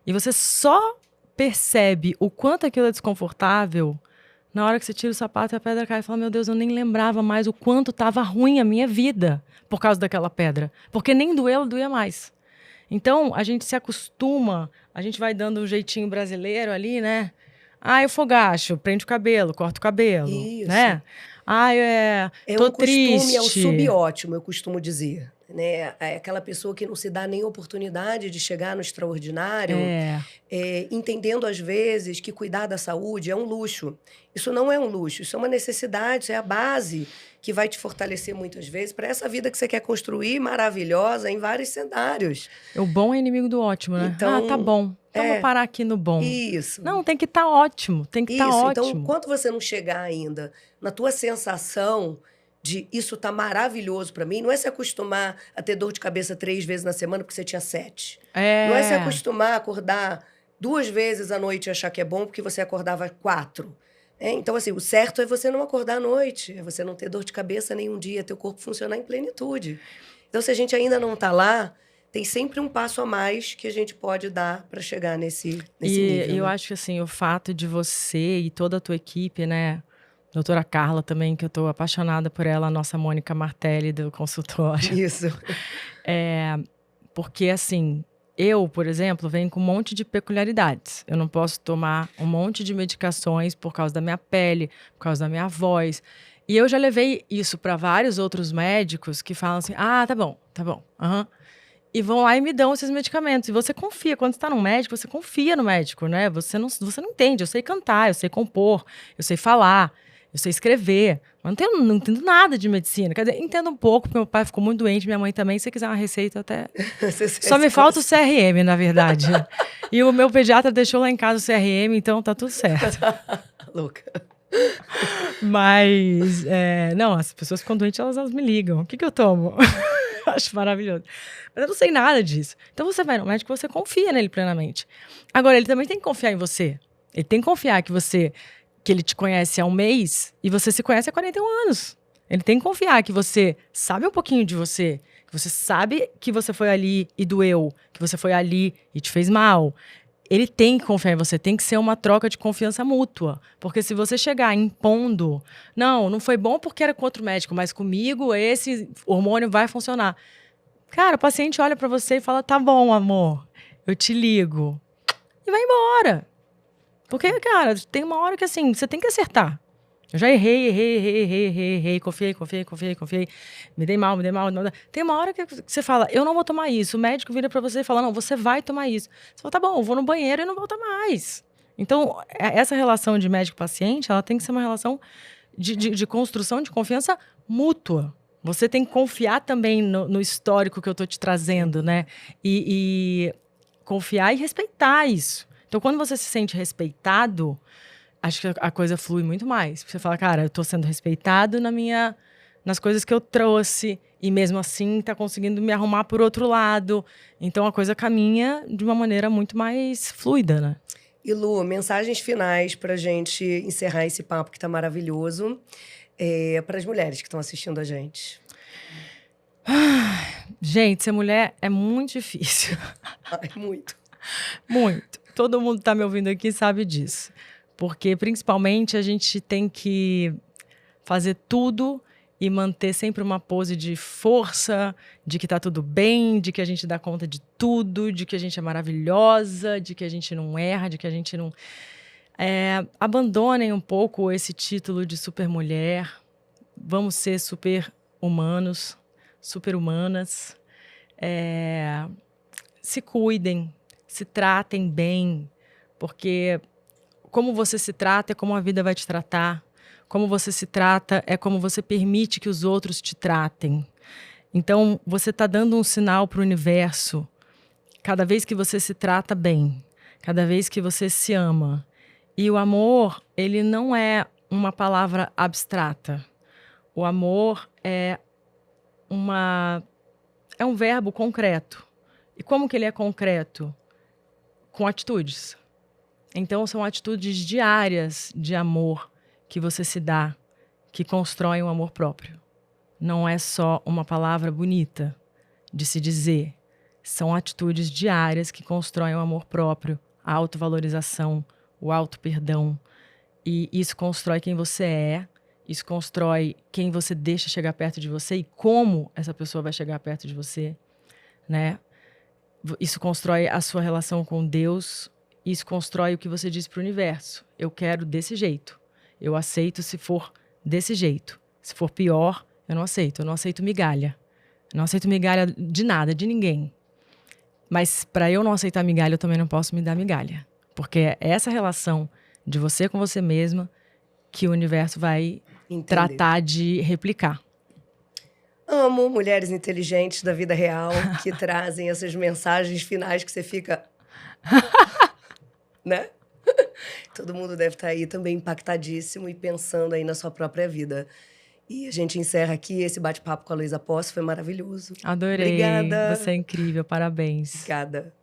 E você só percebe o quanto aquilo é desconfortável na hora que você tira o sapato e a pedra cai. E fala, meu Deus, eu nem lembrava mais o quanto tava ruim a minha vida por causa daquela pedra. Porque nem doeu, ela doía mais. Então, a gente se acostuma, a gente vai dando um jeitinho brasileiro ali, né? Ah, eu fogacho, prende o cabelo, corta o cabelo, Isso. né? Ah, tô um costume, é o triste. subótimo, eu costumo dizer. Né? É aquela pessoa que não se dá nem oportunidade de chegar no extraordinário, entendendo às vezes que cuidar da saúde é um luxo. Isso não é um luxo, isso é uma necessidade, isso é a base que vai te fortalecer muitas vezes para essa vida que você quer construir maravilhosa em vários cenários. O bom é inimigo do ótimo, né? Então, tá bom. Então vou parar aqui no bom. Isso. Não, tem que estar ótimo, tem que estar ótimo. Então, enquanto você não chegar ainda na tua sensação de isso tá maravilhoso para mim, não é se acostumar a ter dor de cabeça 3 vezes na semana porque você tinha 7. Não é se acostumar a acordar 2 vezes à noite e achar que é bom porque você acordava 4. Então, assim, o certo é você não acordar à noite, é você não ter dor de cabeça nenhum dia, teu corpo funcionar em plenitude. Então, se a gente ainda não tá lá, tem sempre um passo a mais que a gente pode dar para chegar nesse nível. E eu né? acho que, assim, o fato de você e toda a tua equipe, né? Doutora Carla também, que eu tô apaixonada por ela, a nossa Mônica Martelli do consultório. Isso. Porque, assim, eu, por exemplo, venho com um monte de peculiaridades. Eu não posso tomar um monte de medicações por causa da minha pele, por causa da minha voz. E eu já levei isso para vários outros médicos que falam assim, tá bom, E vão lá e me dão esses medicamentos. E você confia, quando você está num médico, você confia no médico, né? Você não entende, eu sei cantar, eu sei compor, eu sei falar, eu sei escrever. Mas não entendo nada de medicina. Quer dizer, entendo um pouco, porque meu pai ficou muito doente, minha mãe também. Se você quiser uma receita, até... Só me falta o CRM, na verdade. E o meu pediatra deixou lá em casa o CRM, então tá tudo certo. Louca. Mas, não, as pessoas ficam doentes, elas me ligam. O que eu tomo? Acho maravilhoso. Mas eu não sei nada disso. Então você vai no médico, você confia nele plenamente. Agora, ele também tem que confiar em você. Ele tem que confiar que ele te conhece há 1 mês e você se conhece há 41 anos. Ele tem que confiar que você sabe um pouquinho de você, que você sabe que você foi ali e doeu, que você foi ali e te fez mal. Ele tem que confiar em você, tem que ser uma troca de confiança mútua. Porque se você chegar impondo, não foi bom porque era com outro médico, mas comigo esse hormônio vai funcionar. Cara, o paciente olha pra você e fala, tá bom, amor, eu te ligo. E vai embora. Porque, cara, tem uma hora que assim, você tem que acertar. Eu já errei, confiei. Me dei mal. Tem uma hora que você fala, eu não vou tomar isso. O médico vira pra você e fala, não, você vai tomar isso. Você fala, tá bom, eu vou no banheiro e não volto mais. Então, essa relação de médico-paciente, ela tem que ser uma relação de construção de confiança mútua. Você tem que confiar também no histórico que eu tô te trazendo, né? E confiar e respeitar isso. Então, quando você se sente respeitado, acho que a coisa flui muito mais. Você fala, cara, eu tô sendo respeitado nas coisas que eu trouxe e mesmo assim tá conseguindo me arrumar por outro lado. Então a coisa caminha de uma maneira muito mais fluida, né? E Lu, mensagens finais pra gente encerrar esse papo que tá maravilhoso para as mulheres que estão assistindo a gente. Gente, ser mulher é muito difícil. Muito. Muito. Todo mundo tá me ouvindo aqui sabe disso. Porque, principalmente, a gente tem que fazer tudo e manter sempre uma pose de força, de que tá tudo bem, de que a gente dá conta de tudo, de que a gente é maravilhosa, de que a gente não erra, de que a gente não... abandonem um pouco esse título de supermulher. Vamos ser super-humanos, super-humanas. Se cuidem, se tratem bem, porque... como você se trata é como a vida vai te tratar. Como você se trata é como você permite que os outros te tratem. Então, você está dando um sinal para o universo. Cada vez que você se trata bem, cada vez que você se ama. E o amor, ele não é uma palavra abstrata. O amor é é um verbo concreto. E como que ele é concreto? Com atitudes. Então, são atitudes diárias de amor que você se dá, que constroem um amor próprio. Não é só uma palavra bonita de se dizer. São atitudes diárias que constroem o amor próprio, a autovalorização, o auto-perdão. E isso constrói quem você é, isso constrói quem você deixa chegar perto de você e como essa pessoa vai chegar perto de você, né? Isso constrói a sua relação com Deus, isso constrói o que você diz para o universo. Eu quero desse jeito. Eu aceito se for desse jeito. Se for pior, eu não aceito. Eu não aceito migalha. Eu não aceito migalha de nada, de ninguém. Mas para eu não aceitar migalha, eu também não posso me dar migalha. Porque é essa relação de você com você mesma que o universo vai tratar de replicar. Amo mulheres inteligentes da vida real que trazem essas mensagens finais que você fica... né? Todo mundo deve estar aí também impactadíssimo e pensando aí na sua própria vida. E a gente encerra aqui esse bate-papo com a Luísa Posse, foi maravilhoso. Adorei. Obrigada. Você é incrível, parabéns. Obrigada.